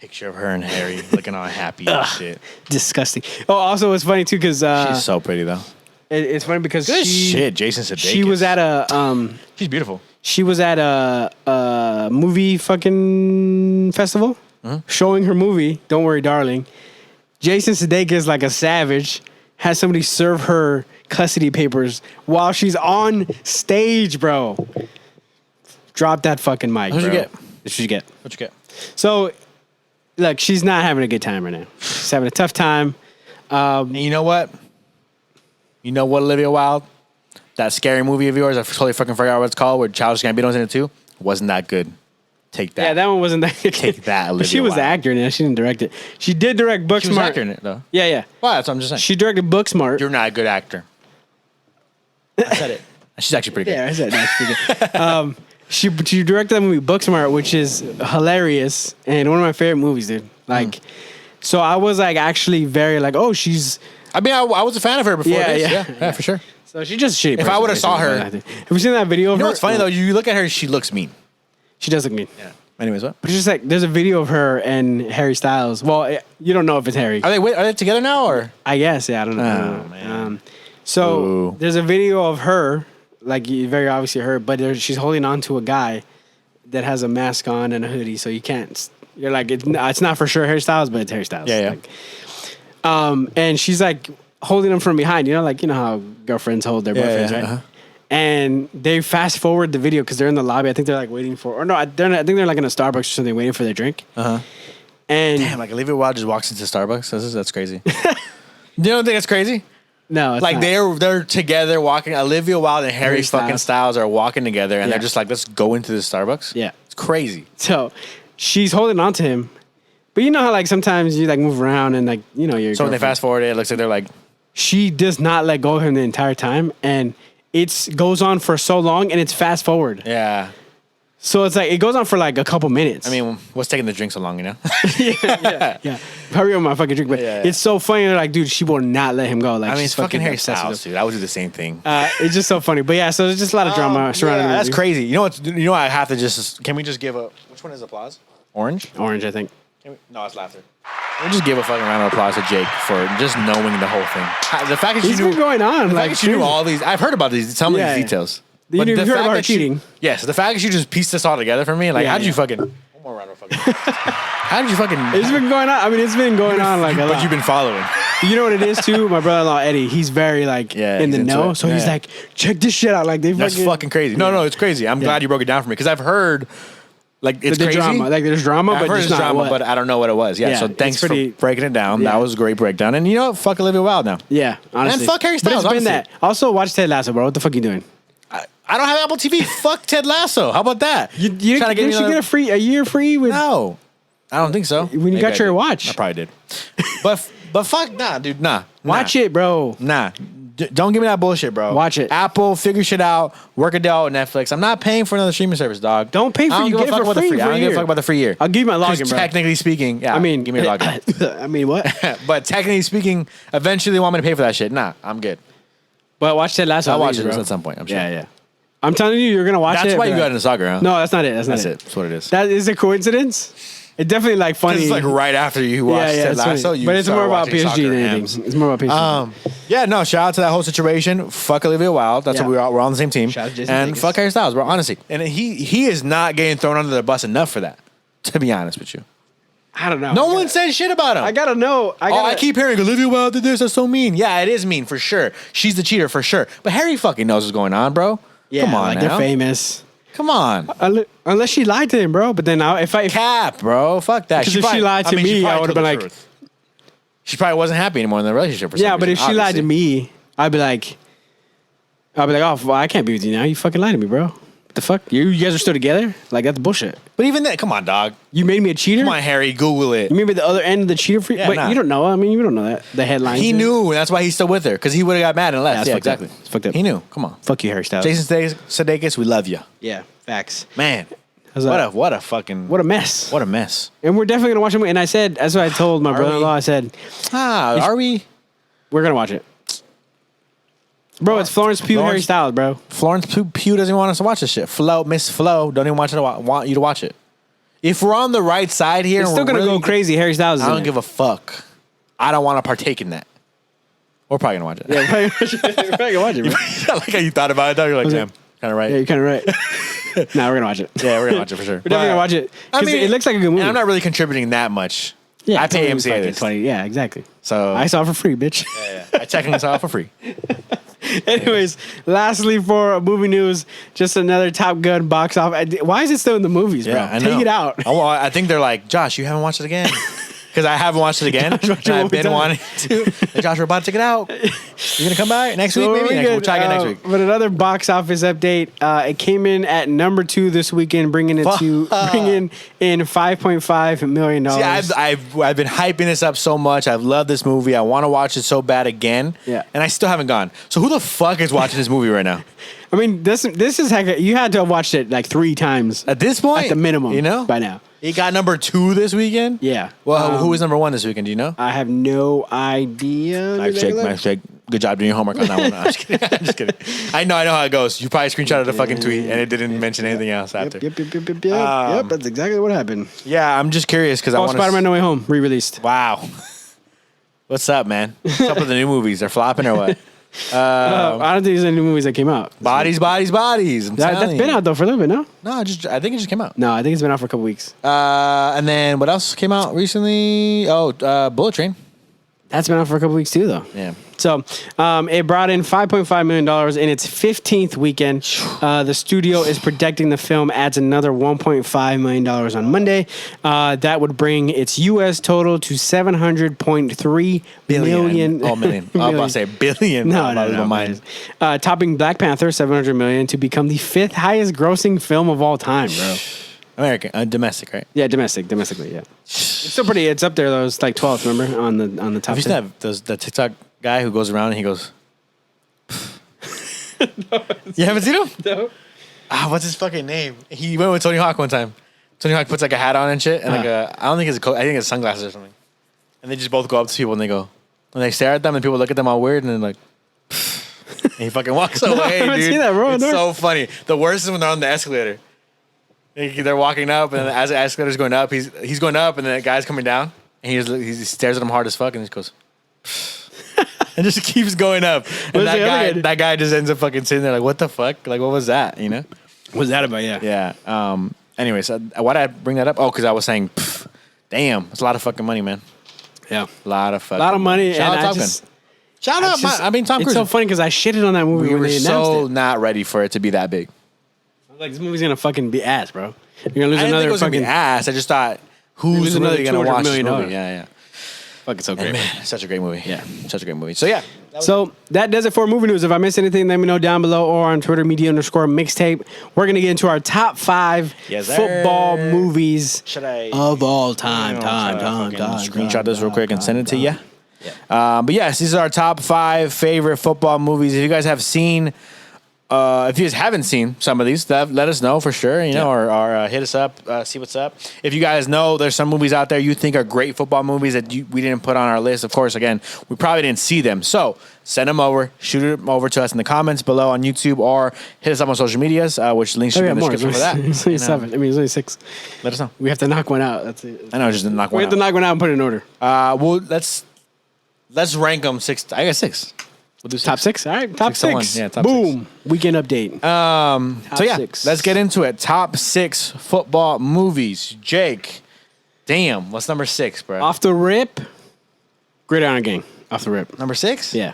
Picture of her and Harry looking all happy and shit. Disgusting. Oh, also, it's funny too because She's so pretty though. it's funny because Good shit, Jason Sudeikis. she was at a She's beautiful. she was at a movie fucking festival showing her movie. Don't worry, darling. Jason Sudeikis, like a savage, has somebody serve her custody papers while she's on stage, bro. Drop that fucking mic, What'd you bro. get? What'd you get? What you get? So, look, she's not having a good time right now. She's having a tough time. And you know what? You know what, Olivia Wilde? That scary movie of yours, I totally fucking forgot what it's called, where Childish Gambino's in it too, wasn't that good. Take that. Yeah, that one wasn't that good. Take that, But she Olivia was the Wilde. actor in it. She didn't direct it. She did direct Booksmart. She was an actor in it though. Yeah, yeah. Well, that's what I'm just saying. She directed Booksmart. You're not a good actor. I said it. She's actually pretty good. Yeah, I said that's pretty good. She directed that movie Booksmart, which is hilarious and one of my favorite movies, dude. Like, so I was like actually very like, oh, she's. I mean, I was a fan of her before Yeah, this. yeah. Yeah, for sure. So she just shitty. If I would've saw her- have you seen that video of You know her? what's funny though? You look at her, she looks mean. She does look mean. Yeah. Anyways, what? But it's just like there's a video of her and Harry Styles. Well, you don't know if it's Harry. Are they together now or? I guess, yeah, I don't know. Oh, man. So Ooh. there's a video of her, like very obviously her, but she's holding on to a guy that has a mask on and a hoodie, so you can't. You're like, it's not for sure Harry Styles, but it's Harry Styles. Yeah, yeah. Like, and she's like holding him from behind. You know, like how girlfriends hold their boyfriends, yeah, right? uh-huh. And they fast forward the video because they're in the lobby. I think they're like waiting for, or no, I think they're like in a Starbucks or something, waiting for their drink. Uh-huh. And Damn, like Olivia Wilde just walks into Starbucks. That's crazy. You don't think that's crazy? no, it's Like not. they're together walking. Olivia Wilde and Harry fucking Styles. Styles are walking together, and Yeah. they're just like, let's go into the Starbucks. Yeah. It's crazy. So she's holding on to him. But you know how like sometimes you like move around and like, you know, your So when they girlfriend- fast forward, it looks like they're like, she does not let go of him the entire time, and it goes on for so long, and it's fast forward. yeah. So it's like it goes on for like a couple minutes. I mean, what's taking the drink so long, you know? yeah. Hurry up, my fucking drink. But Yeah. it's so funny. They're like, dude, she will not let him go. Like, I mean, she's it's fucking Harry obsessed with Styles, dude. I would do the same thing. him. It's just so funny. But yeah, so there's just a lot of drama surrounding yeah, the that's movie. crazy. You know what? You know what? I have to just. Can we just give a? Which one is applause? Orange? Orange, I think. No, it's laughter. We'll just give a fucking round of applause to Jake for just knowing the whole thing. The fact that He's you knew been going on. The fact Like, that you knew all these. I've heard about some of Yeah, these yeah. details. You didn't hear about her cheating. Yes, the fact that you just pieced this all together for me, like, how did you fucking... One more round of fucking... How did you fucking... It's been going on. I mean, it's been going on like a lot. But you've been following. You know what it is, too? My brother-in-law, Eddie, he's very, like, in the know. So he's like, check this shit out. Like, That's fucking crazy. No, it's crazy. I'm glad you broke it down for me because I've heard... Like, it's crazy. Drama. Like, there's drama, but just not drama, but I don't know what it was. Yeah, so thanks for breaking it down. Yeah. That was a great breakdown. And you know what? Fuck Olivia Wilde now. Yeah, honestly. And fuck Harry Styles. But it's been that. Also, watch Ted Lasso, bro. What the fuck are you doing? I don't have Apple TV. Fuck Ted Lasso. How about that? You trying to get a year free with... No. I don't think so. When you got your watch. I probably did. but fuck, nah, dude, nah. Watch it, bro. Nah. Don't give me that bullshit, bro. Watch it. Apple, figure shit out. Work it out with Netflix. I'm not paying for another streaming service, dog. Don't pay for it. You get it for free. I don't give a fuck about the free year. I'll give you my login, bro. Technically speaking, yeah. I mean, give me your login. I mean, what? But technically speaking, eventually they want me to pay for that shit. Nah, I'm good. But watch Ted Lasso. I'll watch it at some point, I'm sure. Yeah. I'm telling you, you're going to watch it. That's why you got into soccer, huh? No, that's not it. That's it. That's what it is. That is a coincidence. It's definitely like funny. It's like right after you watch Ted Lasso, but it's more about PSG than anything. It's more about PSG. Yeah, no, shout out to that whole situation. Fuck Olivia Wilde. That's what we're on the same team. Shout out to Jason and Vegas. fuck Harry Styles, bro, honestly. And he is not getting thrown under the bus enough for that, to be honest with you. I don't know. No one said shit about him. I gotta know. I keep hearing Olivia Wilde did this. That's so mean. Yeah, it is mean for sure. She's the cheater for sure. But Harry fucking knows what's going on, bro. Yeah, come on, like now. they're famous. Come on. Unless she lied to him, bro. But then if Cap, bro. Fuck that. Because if she lied to me, I would have been like... She probably wasn't happy anymore in the relationship for some Yeah, but reason, if she lied to me, I'd be like, oh, well, I can't be with you now. You fucking lied to me, bro. What the fuck? You guys are still together? Like, that's bullshit. But even then, come on, dog. You made me a cheater? Come on, Harry, Google it. You made me the other end of the cheater for you? But you don't know. I mean, you don't know that. The headline. He knew. That's why he's still with her. Because he would have got mad and left. Yeah, exactly. It's fucked up. He knew. Come on. Fuck you, Harry Styles. Jason Sudeikis, we love you. Yeah, facts. Man. What a mess. What a mess. And we're definitely going to watch it. And I said, that's what I told my brother-in-law. I said, are we? We're going to watch it. Bro, it's Florence Pugh, Harry Styles, bro. Florence Pugh doesn't want us to watch this shit. Miss Flo, don't even want you to watch it. If we're on the right side here, it's still gonna go crazy. Harry Styles. I don't give a fuck. I don't want to partake in that. We're probably gonna watch it. Yeah, we're probably gonna watch it. Bro. I like how you thought about it. Though. You're like, damn, kind of right. Yeah, you're kind of right. Nah, we're gonna watch it. Yeah, we're gonna watch it for sure. We're definitely gonna watch it. I mean, it looks like a good movie. I'm not really contributing that much. Yeah, I pay MCA this. 20. Yeah, exactly. So I saw it for free, bitch. Yeah. I technically saw it for free. Anyways, lastly for movie news, just another Top Gun box office. Why is it still in the movies, bro? I know. Take it out. I think they're like, Josh, you haven't watched it again. Because I haven't watched it again. I've been wanting to. Hey, Josh, we're about to take it out. You're going to come by next week, maybe? We'll try again next week. But another box office update. It came in at number 2 this weekend, bringing in $5.5 million. See, I've been hyping this up so much. I've loved this movie. I want to watch it so bad again. Yeah. And I still haven't gone. So who the fuck is watching this movie right now? I mean, this is heck. You had to have watched it like 3 times. At this point? At the minimum. You know? By now. He got number 2 this weekend? Yeah. Well, who was number 1 this weekend? Do you know? I have no idea. Nice shake. Good job doing your homework on that one. No, I'm just kidding. I know how it goes. You probably screenshotted a fucking tweet and it didn't mention anything else after. Yep, that's exactly what happened. Yeah, I'm just curious because I want to... Spider-Man No Way Home, re-released. Wow. What's up, man? What's up with the new movies? They're flopping or what? I don't think there's any new movies that came out. Bodies. That's been out though for a little bit, no? No, I think it just came out. No, I think it's been out for a couple weeks. And then what else came out recently? Bullet Train. That's been out for a couple weeks too, though. Yeah. So it brought in $5.5 million in its 15th weekend. The studio is projecting the film adds another $1.5 million on Monday. That would bring its U.S. total to $700.3 million. Oh, million. I was about to say billion. No. Topping Black Panther, $700 million, to become the 5th highest grossing film of all time, bro. American, domestic, right? Yeah, domestically, yeah. It's still pretty. It's up there though. It's like 12th, remember, on the top. Have you seen the TikTok guy who goes around and he goes? No, you haven't seen him? No. What's his fucking name? He went with Tony Hawk one time. Tony Hawk puts like a hat on and shit, and like I don't think it's a coat. I think it's sunglasses or something. And they just both go up to people and they go, and they stare at them, and people look at them all weird, and then like. And he fucking walks away, I haven't dude. seen that, bro. It's so funny. The worst is when they're on the escalator. They're walking up, and as the escalator's going up, he's going up, and then the guy's coming down, and he stares at him hard as fuck, and he just goes. and just keeps going up. And that guy just ends up fucking sitting there like, what the fuck? Like, what was that? You know? What's that about? Yeah. Yeah. Anyways, why did I bring that up? Oh, because I was saying, damn, it's a lot of fucking money, man. Yeah. A lot of money. Shout out Top Gun. Shout out. Tom Cruise. It's so funny because I shitted on that movie when they announced it. We were so not ready for it to be that big. I was like, this movie's going to fucking be ass, bro. You're going to lose I didn't another think it was fucking... gonna be ass. I just thought, who's really going to watch this movie? Yeah. Fuck, it's so great. Man, such a great movie. Yeah. Such a great movie. So, yeah. So that does it for movie news. If I missed anything, let me know down below or on Twitter, media_mixtape. We're going to get into our top 5 football movies of all time. Screenshot this real quick and send it to you. Yeah. But yes, these are our top 5 favorite football movies. If you guys have seen, if you guys haven't seen some of these, let us know for sure. You know, or hit us up, see what's up. If you guys know there's some movies out there you think are great football movies that we didn't put on our list, of course, again, we probably didn't see them. So send them over, shoot them over to us in the comments below on YouTube, or hit us up on social medias, which links should be in the description for that. It's only 7. I mean, it's only 6. Let us know. We have to knock one out. That's it. I know, just knock one out. We have to knock one out and put it in order. Well, let's rank them 6. I got 6. We'll do 6. Top 6? All right, top 6. Yeah, top Boom. 6. Weekend update. So yeah, 6. Let's get into it. Top 6 football movies. Jake, damn, what's number 6, bro? Off the rip, Gridiron Gang. Off the rip. Number 6? Yeah.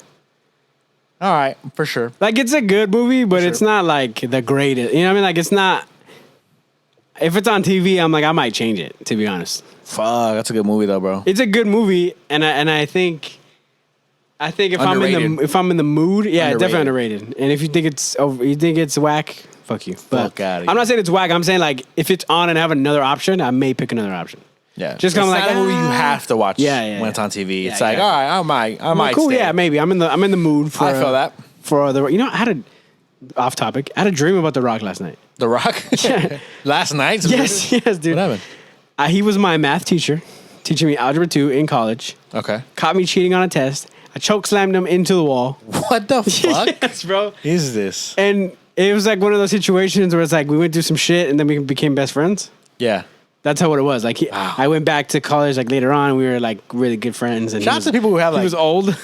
All right, for sure. Like, it's a good movie, but it's not like the greatest. You know what I mean? Like, it's not. If it's on TV, I'm like, I might change it, to be honest. Fuck, that's a good movie though, bro. It's a good movie, and I think if I'm in the mood, yeah, it's definitely underrated. And if you think it's whack, fuck you. But I'm not saying it's whack. I'm saying like if it's on and I have another option, I may pick another option. Yeah, just kind of like a movie you have to watch. When it's on TV, it's like all right, I might. Cool, stay. yeah, maybe I'm in the mood for. I feel that for other. You know, I had off topic. I had a dream about The Rock last night. The Rock? Last night? Yes, dude. What happened? He was my math teacher, teaching me Algebra 2 in college. Okay. Caught me cheating on a test. I choke slammed him into the wall. What the fuck? Yes, bro. Is this? And it was like one of those situations where it's like we went through some shit and then we became best friends. Yeah. That's how it was. Like I went back to college like later on. We were like really good friends. And shout out to people who have like... He was old.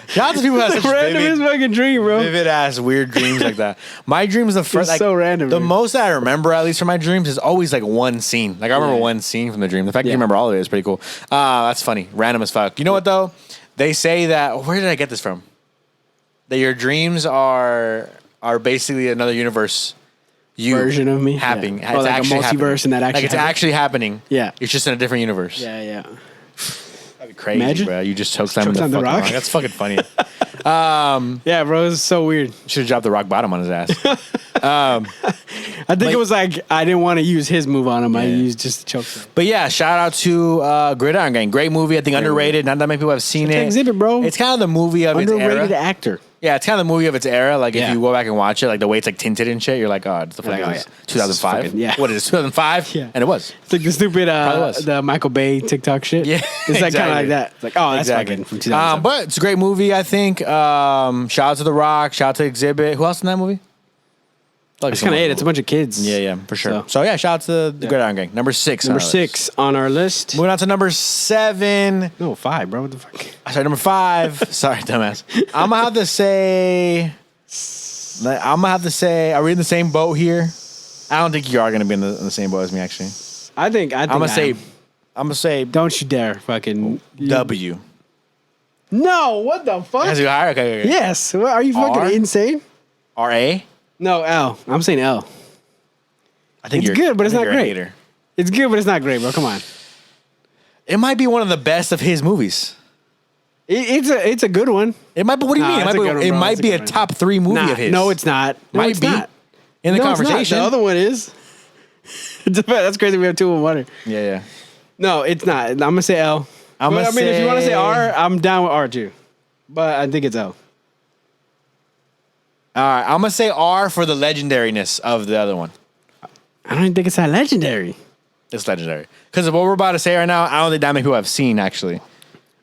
Shout out to people who have such random fucking dream, bro. Vivid ass weird dreams like that. My dreams, the first, like, so random. The most that I remember, at least from my dreams, is always like one scene. Like I remember one scene from the dream. The fact that you remember all of it is pretty cool. That's funny. Random as fuck. You know what though? They say that. Where did I get this from? That your dreams are basically another universe. Version of me happening. Yeah. It's like actually a multiverse, happening. And that actually it's actually happening. Yeah, it's just in a different universe. Yeah. That'd be crazy, Imagine? Bro. You just choked on the Rock. That's fucking funny. Yeah, bro, it's so weird. Should have dropped the rock bottom on his ass. I think it was like I didn't want to use his move on him. I used just choke him. But yeah, shout out to Gridiron Gang. Great movie. I think underrated. Not that many people have seen it. Exhibit, bro. It's kind of the movie of its era. Underrated actor. Yeah, it's kind of the movie of its era. Like if you go back and watch it, like the way it's like tinted and shit, you're like, oh, it's the fucking 2005. What is it? 2005? Yeah, and it was. It's like the stupid the Michael Bay TikTok shit. Yeah, it's like kind of like that. It's like, oh, that's fucking from 2007. But it's a great movie, I think. Shout out to The Rock. Shout out to Exhibit. Who else in that movie? It's kind of it. It's a bunch of kids. Yeah, for sure. So yeah, shout out to the Gridiron Gang. Number 6. Number 6 on our list. Moving on to number 7. No, 5, bro. What the fuck? Sorry, number 5. Sorry, dumbass. I'm gonna have to say. Are we in the same boat here? I don't think you are gonna be in the same boat as me. Actually, I think I'm gonna say. Don't you dare, fucking W. No, what the fuck? Has you higher? Okay. Yes. What, are you fucking insane? R.A. No, L. I'm saying L. I think it's good, but it's not great. It's good, but it's not great, bro. Come on. It might be one of the best of his movies. It's a good one. It might be. What do you mean? It might be a top 3 movie of his. No, it's not. No, might it's be not. In the conversation. The other one is. That's crazy. We have 2 in 1. Yeah. No, it's not. I'm gonna say L. I mean, if you want to say R, I'm down with R too. But I think it's L. All right, I'm gonna say R for the legendariness of the other one. I don't even think it's that legendary. It's legendary because of what we're about to say right now. I don't think that many people have seen actually.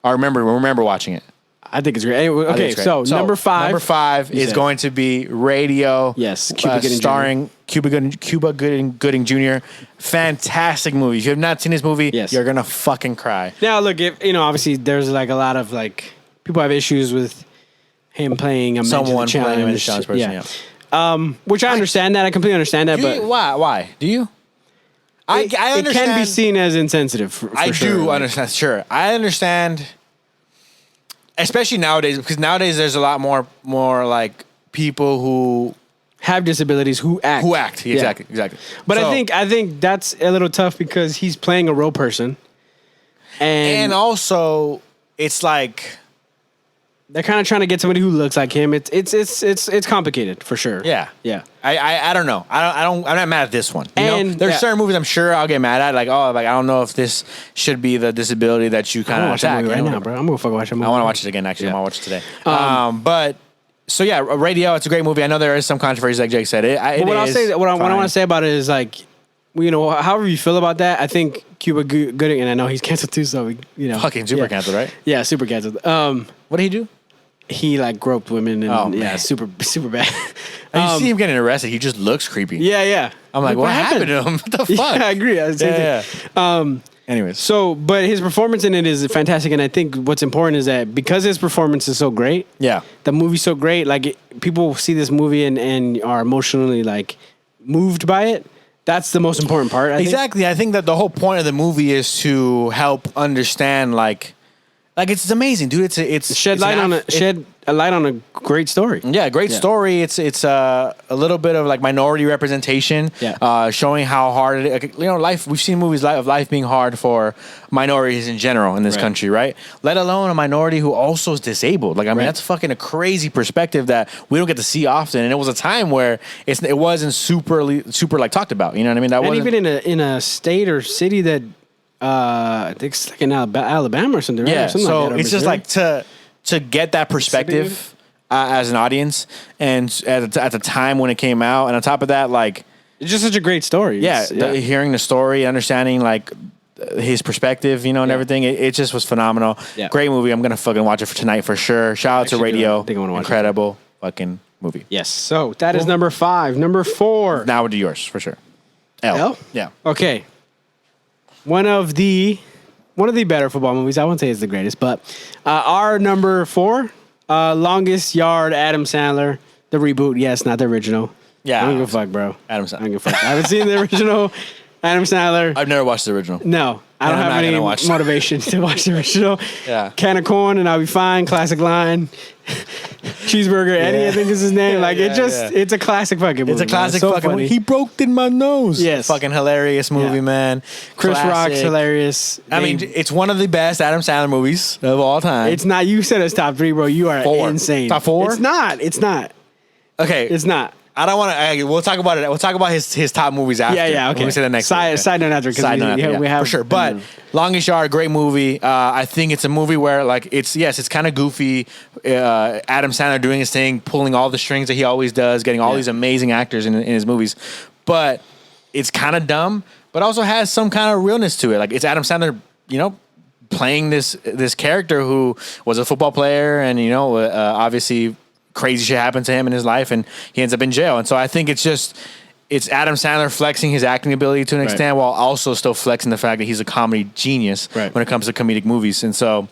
I remember watching it. I think it's great. Anyway, okay, so number 5. Number 5 is going to be Radio. Yes, starring Cuba Gooding Jr. Fantastic movie. If you have not seen this movie, you're gonna fucking cry. Now, look, if obviously there's like a lot of like people have issues with him playing a someone challenge. playing a challenge person. Yeah. Which I understand that. I completely understand that. But why? Do you? I understand. It can be seen as insensitive. For I sure. do understand. Sure, I understand. Especially nowadays, because nowadays there's a lot more like people who have disabilities who act. Exactly. But so, I think that's a little tough because he's playing a real person, and also it's like they're kind of trying to get somebody who looks like him. It's complicated for sure. Yeah. I don't know. I'm not mad at this one. There's certain movies I'm sure I'll get mad at. Like I don't know if this should be the disability that you kind of attack. Right now, bro. I'm gonna fucking watch it. I want to watch it again. Actually, I'm gonna watch it today. But so yeah, Radio. It's a great movie. I know there is some controversy, like Jake said. What I want to say about it is like, however you feel about that. I think Cuba Gooding, and I know he's canceled too. So fucking super canceled, right? Yeah, super canceled. What did he do? He like groped women and super bad. You see him getting arrested. He just looks creepy. Yeah. I'm like, what happened to him? What the fuck? Yeah, I agree. Anyways, but his performance in it is fantastic, and I think what's important is that because his performance is so great, the movie's so great. Like people see this movie and are emotionally like moved by it. That's the most important part. Exactly. I think that the whole point of the movie is to help understand like it's amazing, dude. It's shed light on a great story. Yeah, great story. It's a little bit of like minority representation. Showing how hard life. We've seen movies of life being hard for minorities in general in this country, right? Let alone a minority who also is disabled. Like I mean, that's fucking a crazy perspective that we don't get to see often. And it was a time where it wasn't super like talked about. You know what I mean? And even in a state or city that. I think it's like in Alabama or something. Right? Yeah, or something so like that, it's just like to get that perspective as an audience, and at the time when it came out, and on top of that, like it's just such a great story. Hearing the story, understanding like his perspective, and everything, it just was phenomenal. Yeah. Great movie. I'm gonna fucking watch it for tonight for sure. Shout out to Radio. I think I want to watch incredible fucking movie. Yes. So that is number 5. Number 4. Now we'll do yours for sure. L? Yeah. Okay. One of the better football movies. I won't say it's the greatest, but our number 4, Longest Yard, Adam Sandler, the reboot. Yes, not the original. Yeah, I don't give a fuck, bro. Adam Sandler. I don't give a fuck. I haven't seen the original Adam Sandler. I've never watched the original. No, I don't have any motivation to watch the original. Yeah, can of corn and I'll be fine. Classic line. Cheeseburger Eddie, I think is his name. Like it's a classic fucking movie. It's a classic fucking movie. He broke in my nose. Yes. Fucking hilarious movie, man. Chris Rock's hilarious. I mean, it's one of the best Adam Sandler movies of all time. It's not. You said it's top 3, bro. You are 4. insane. Top 4? It's not. Okay. It's not. I don't want to. We'll talk about it. We'll talk about his top movies after. Yeah. Okay. We'll say the next side note after. Side note after. We have for sure. But Longest Yard, great movie. I think it's a movie where like it's kind of goofy. Adam Sandler doing his thing, pulling all the strings that he always does, getting all these amazing actors in his movies. But it's kind of dumb, but also has some kind of realness to it. Like it's Adam Sandler, playing this character who was a football player, and obviously. Crazy shit happened to him in his life, and he ends up in jail. And so I think it's Adam Sandler flexing his acting ability to an extent, while also still flexing the fact that he's a comedy genius when it comes to comedic movies. And so,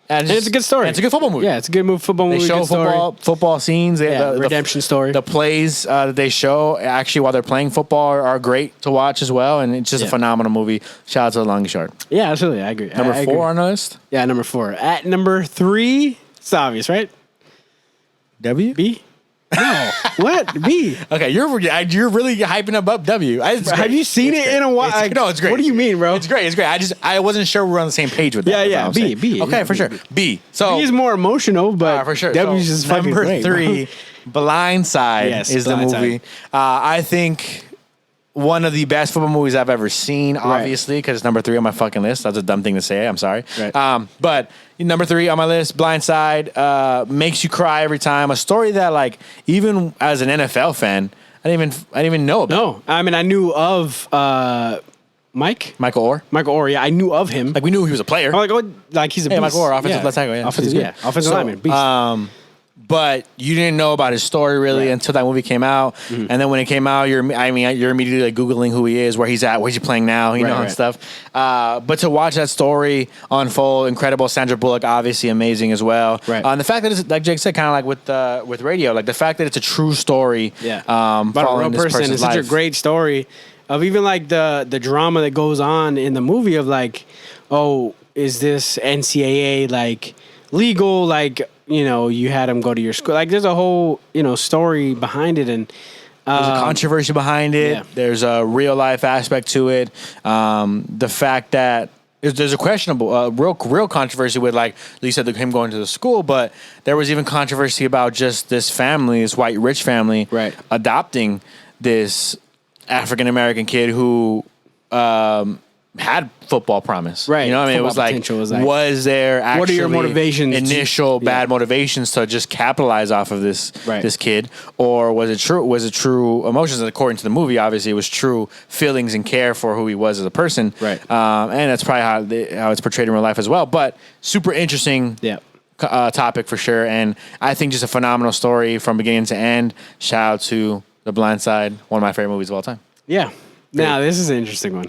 and it's a good story. It's a good football movie. Yeah, it's a good football movie. They show football scenes. The redemption story. The plays that they show actually while they're playing football are great to watch as well, and it's just a phenomenal movie. Shout out to The Longest Yard. Yeah, absolutely, I agree. Number 4 on the list. Yeah, number 4. At number 3, it's obvious, right? W? B? No. What? B. Okay, you're really hyping up W. Have you seen it in a while? No, it's great. What do you mean, bro? It's great. I wasn't sure we were on the same page with that. Yeah. B. Okay, for sure. B. So B is more emotional, but for sure. W's just fucking number 3. Blind Side is the movie. I think one of the best football movies I've ever seen, obviously, because it's number 3 on my fucking list. That's a dumb thing to say. I'm sorry. Right. But number 3 on my list, Blind Side, makes you cry every time. A story that, like, even as an NFL fan, I didn't even know about. No, I mean, I knew of Michael Orr. Yeah, I knew of him. Like we knew he was a player. Like he's a beast. Michael Orr, offensive left tackle. Yeah, offensive lineman. Beast. but you didn't know about his story really until that movie came out. And then when it came out, you're immediately like Googling who he is, where he's at, where's he playing now, you know, and stuff. But to watch that story unfold, incredible. Sandra Bullock, obviously amazing as well. And the fact that it's, like Jake said, kind of like with Radio, like the fact that it's a true story. About a real person. It's such a great story of even like the drama that goes on in the movie of like, oh, is this NCAA like legal? Like, you know, you had him go to your school. Like, there's a whole, you know, story behind it, and there's a controversy behind it. There's a real life aspect to it. The fact that there's a questionable, real controversy with, like you said, him going to the school, but there was even controversy about just this family, this white rich family, adopting this African American kid who had football promise. You know what I mean? It was like, was there actually what are your motivations? Initial bad motivations to just capitalize off of this this kid? Or was it true? Was it true emotions? And according to the movie, obviously, it was true feelings and care for who he was as a person. And that's probably how it's portrayed in real life as well. But super interesting topic for sure. And I think just a phenomenal story from beginning to end. Shout out to The Blind Side, one of my favorite movies of all time. Now, this is an interesting one.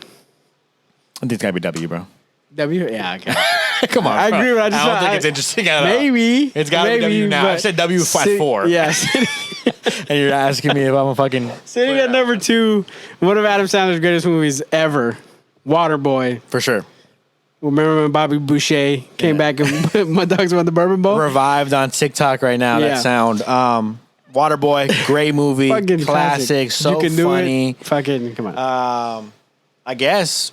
I think it's gotta be W, bro. W? Yeah, okay. Come on. I agree, but I don't think it's interesting at all. Maybe. It's gotta be W now. I said W at 4. Yes. And you're asking me if I'm a fucking... Sitting at number 2, one of Adam Sandler's greatest movies ever, Waterboy. For sure. Remember when Bobby Boucher came back and My Dogs Won the Bourbon Bowl? Revived on TikTok right now, that sound. Waterboy, great movie. Fucking classic. So you can funny. Do it. Fucking, come on. I guess...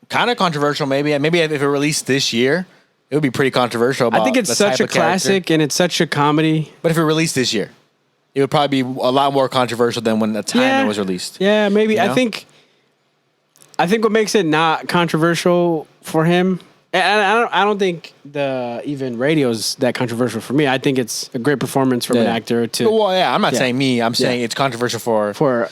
kind of controversial, maybe. Maybe if it released this year, it would be pretty controversial. I think it's such a classic and it's such a comedy. But if it released this year, it would probably be a lot more controversial than when the time it was released. Yeah, maybe. You know? I think what makes it not controversial for him, and I don't think even Radio's that controversial for me. I think it's a great performance from an actor to. Well, I'm not saying me. I'm saying it's controversial for.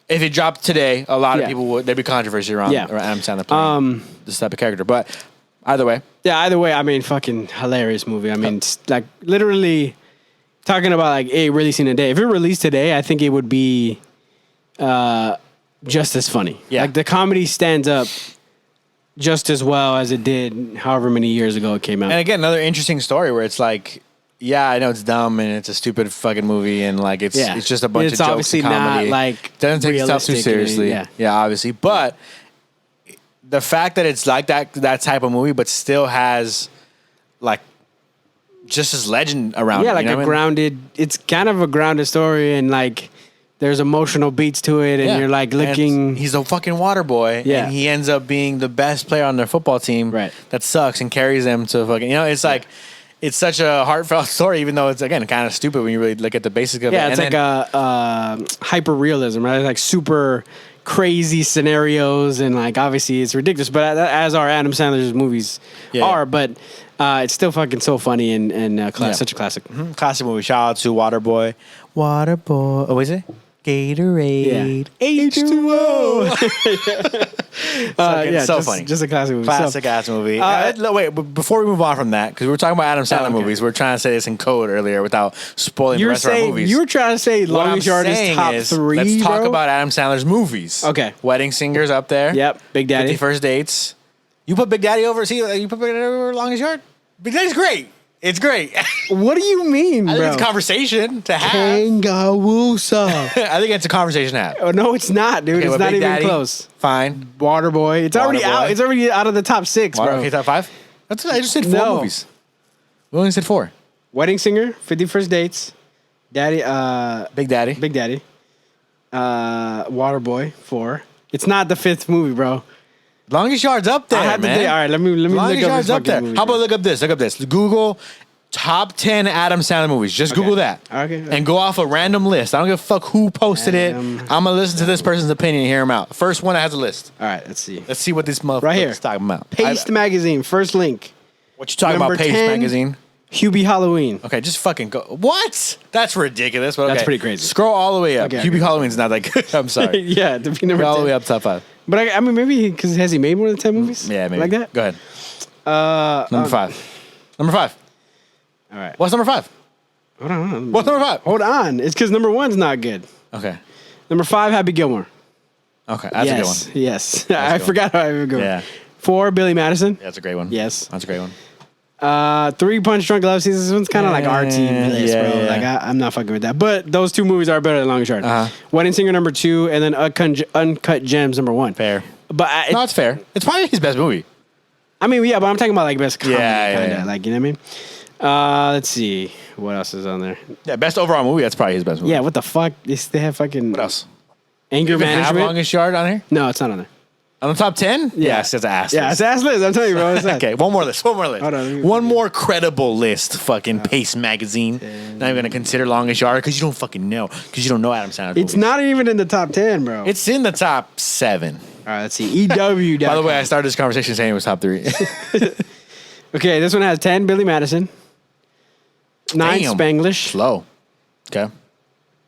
If it dropped today, a lot of people there'd be controversy around Adam Sandler playing this type of character. But either way. Yeah, either way, I mean, fucking hilarious movie. I mean, like, literally talking about, like, releasing today. If it released today, I think it would be just as funny. Like, the comedy stands up just as well as it did however many years ago it came out. And again, another interesting story where it's like, yeah, I know it's dumb and it's a stupid fucking movie and like it's just a bunch of jokes and comedy. Not like doesn't take itself too seriously. Yeah, obviously. But the fact that it's like that type of movie, but still has like just this legend around it. Yeah, like a grounded. It's kind of a grounded story and like there's emotional beats to it, and you're like looking. He's a fucking water boy, and he ends up being the best player on their football team. That sucks and carries them to fucking. You know, it's like. It's such a heartfelt story, even though it's, again, kind of stupid when you really look at the basics of it. Yeah, it's like a hyper-realism, right? Like super crazy scenarios, and like obviously it's ridiculous, but as are Adam Sandler's movies are, but it's still fucking so funny and such a classic. Classic movie. Shout out to Waterboy. Waterboy. Oh, is it? Gatorade. H2O. So funny. Just a classic movie. Classic ass movie. Wait, but before we move on from that, because we were talking about Adam Sandler movies, we were trying to say this in code earlier without spoiling the rest of our movies. You were trying to say Longest Yard is top 3, let's talk about Adam Sandler's movies. Okay. Wedding Singers up there. Yep. Big Daddy. 50 First Dates. You put Big Daddy over, you put Big Daddy over Longest Yard? Big Daddy's great. It's great. What do you mean, bro? I think it's a conversation to have. Kangawoosa. I think it's a conversation to have. Oh, no, it's not, dude. It's not even Daddy, close. Fine. Waterboy. It's already out. It's already out of the top 6, bro. Okay, top 5? That's what I just said 4 movies. We only said 4. Wedding Singer, 50 First Dates, Daddy, Big Daddy. Big Daddy. Waterboy, 4. It's not the 5th movie, bro. Longest Yard's up there, man. All right, let me look up this fucking movie. How about look up this? Look up this. Google top 10 Adam Sandler movies. Just Google that. Okay. And go off a random list. I don't give a fuck who posted it. I'm going to listen to this person's opinion and hear him out. First one that has a list. All right, let's see. Let's see what this motherfucker is talking about. Paste Magazine, first link. What you talking about, Paste Magazine? Hubie Halloween. Okay, just fucking go. What? That's ridiculous. But okay. That's pretty crazy. Scroll all the way up. Okay, Hubie Halloween's not that good. I'm sorry. Yeah, to be number 10. All the way up top 5. But I mean, maybe because has he made more than 10 movies? Yeah, maybe. Like that? Go ahead. Number 5. Number 5. All right. What's number 5? Hold on. What's number 5? Hold on. It's because number 1's not good. Okay. Number 5, Happy Gilmore. Okay, that's a good one. Yes. I forgot how Happy Gilmore. Yeah. 4, Billy Madison. Yeah, that's a great one. Yes. That's a great one. 3, Punch Drunk Love Scenes. This one's kind of like artsy list, bro. Yeah. Like I'm not fucking with that. But those 2 movies are better than Longest Yard. Wedding Singer number 2, and then Uncut Gems number 1. Fair. But No, it's fair. It's probably his best movie. I mean, yeah, but I'm talking about like best comedy, kind of. Yeah. Like, you know what I mean? Let's see. What else is on there? Yeah, best overall movie, that's probably his best movie. Yeah, what the fuck? They have fucking... What else? Anger You even have Management. Longest Yard on here? No, it's not on there. On the top 10? Yeah. Yes, it's an ass Yeah, list. it's ass list. I'm telling you, bro. It's that. Okay, one more list. Hold on, One more credible list. Fucking Pace Magazine. Not even gonna consider Longest Yard because you don't fucking know. Because you don't know Adam Sandler. It's not even in the top 10, bro. It's in the top 7. All right, let's see. EW. By the way, I started this conversation saying it was top 3. Okay, this one has 10, Billy Madison. 9, Damn. Spanglish. Slow. Okay.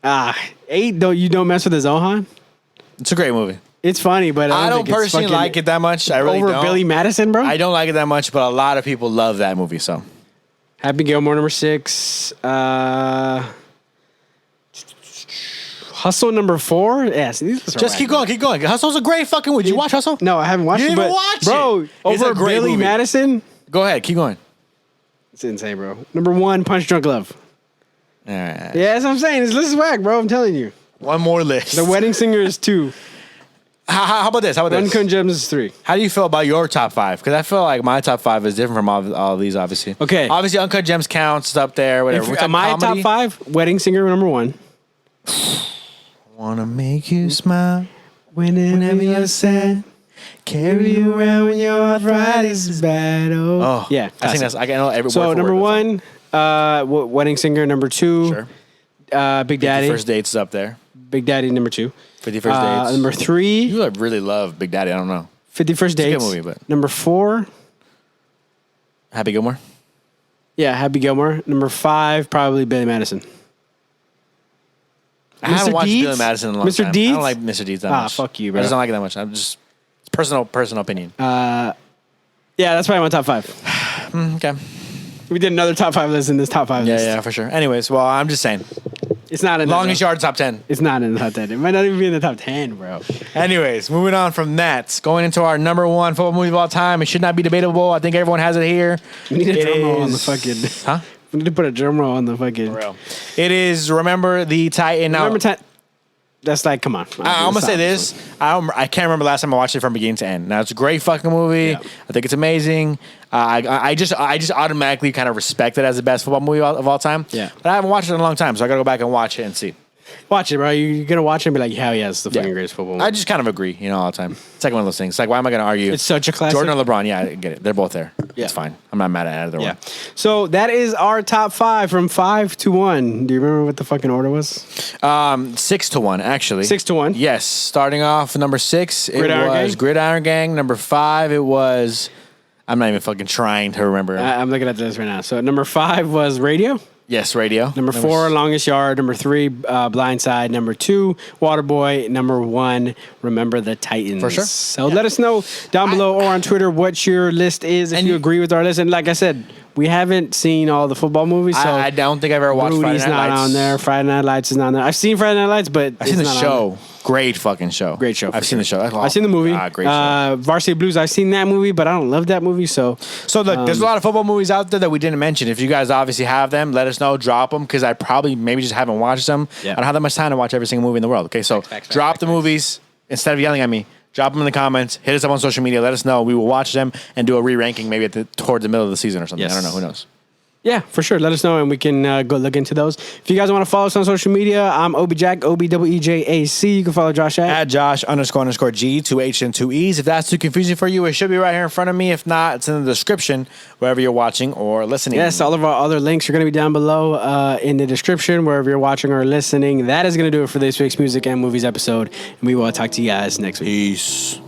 8, though, You Don't Mess with the Zohan. It's a great movie. It's funny, but I don't personally like it that much. I really over don't. Billy Madison, bro. I don't like it that much, but a lot of people love that movie, so. Happy Gilmore number 6. Hustle number 4. Yes, these are Just keep going. Hustle's a great fucking movie. Did you watch Hustle? No, I haven't watched You it. didn't But even watch bro, it. It's over a great Billy movie. Madison. Go ahead, keep going. It's insane, bro. Number 1, Punch Drunk Love. All right. Yeah, that's what I'm saying. This is whack, bro. I'm telling you. One more list. The Wedding Singer is 2. How about this? Uncut Gems is 3. How do you feel about your top 5? Because I feel like my top 5 is different from all of these, obviously. Okay. Obviously, Uncut Gems counts. It's up there, whatever. My top 5, Wedding Singer number 1. Wanna make you smile Whenever you're sad. Carry you around when your arthritis is bad. Oh, Yeah, I think that's. I know every word So for number word, 1, Wedding Singer number 2. Sure. Big Daddy. First Dates is up there. Big Daddy number 2. 51st Dates. Number 3, You really love Big Daddy. I don't know. 51st Dates. a good movie, but- Number 4, Happy Gilmore. yeah, Happy Gilmore. Number 5, probably Billy Madison. I haven't Mr. watched Deeds? Billy Madison in a long Mr. time. Deeds? I don't like Mr. Deeds that much. Fuck you, bro. I just don't like it that much. I'm just it's personal opinion. Yeah, that's probably my top 5. Okay. We did another top 5 list in this top 5 list. Yeah, for sure. Anyways, well, I'm just saying. It's not in Longest the Yard top 10. It's not in the top 10. It might not even be in the top 10, bro. Anyways, moving on from that, going into our number 1 football movie of all time. It should not be debatable. I think everyone has it here. We need a It drum roll on the is- fucking... Huh? We need to put a drum roll on the fucking... Real. It is Remember the Titan. Now, That's like, come on. I'm gonna say this. I can't remember last time I watched it from beginning to end. Now it's a great fucking movie. Yeah. I think it's amazing. I just automatically kind of respect it as the best football movie of all time. Yeah. But I haven't watched it in a long time, so I gotta go back and watch it and see. Watch it, bro. You're going to watch it and be like, hell yeah, it's the fucking greatest football movie. I just kind of agree, all the time. It's like one of those things. Like, why am I gonna argue? It's such a classic. Jordan or LeBron? Yeah, I get it. They're both there. Yeah. It's fine. I'm not mad at either Yeah. one. So that is our top 5 from 5 to 1. Do you remember what the fucking order was? 6-1, actually. 6-1? Yes. Starting off number 6, it Gridiron was Gang? Gridiron Gang. Number 5, it was. I'm not even fucking trying to remember. I'm looking at this right now. So number 5 was Radio. Yes, Radio. Number 4, Longest Yard. Number 3, Blind Side. Number 2, Waterboy. Number 1, Remember the Titans. For sure. So let us know down below or on Twitter what your list is, if you agree with our list. And like I said, we haven't seen all the football movies. So I don't think I've ever watched Rudy's Friday Night not Lights. on there. Friday Night Lights is not on there. I've seen Friday Night Lights, but I've seen the it's not on show. Great fucking show. Great show. I've seen the show. I've seen the movie. Great show. Varsity Blues. I've seen that movie, but I don't love that movie. So So look, there's a lot of football movies out there that we didn't mention. If you guys obviously have them, let us know. Drop them because I probably maybe just haven't watched them. Yeah. I don't have that much time to watch every single movie in the world. Okay, so Facts, drop the movies instead of yelling at me. Drop them in the comments. Hit us up on social media. Let us know. We will watch them and do a re-ranking maybe towards the middle of the season or something. Yes. I don't know. Who knows? yeah, for sure. Let us know, and we can go look into those. If you guys want to follow us on social media, I'm OBJack, OBWEJAC. You can follow Josh At Josh__G, 2 H and 2 E's. If that's too confusing for you, it should be right here in front of me. If not, it's in the description wherever you're watching or listening. Yes, all of our other links are going to be down below in the description wherever you're watching or listening. That is going to do it for this week's music and movies episode, and we will talk to you guys next week. Peace.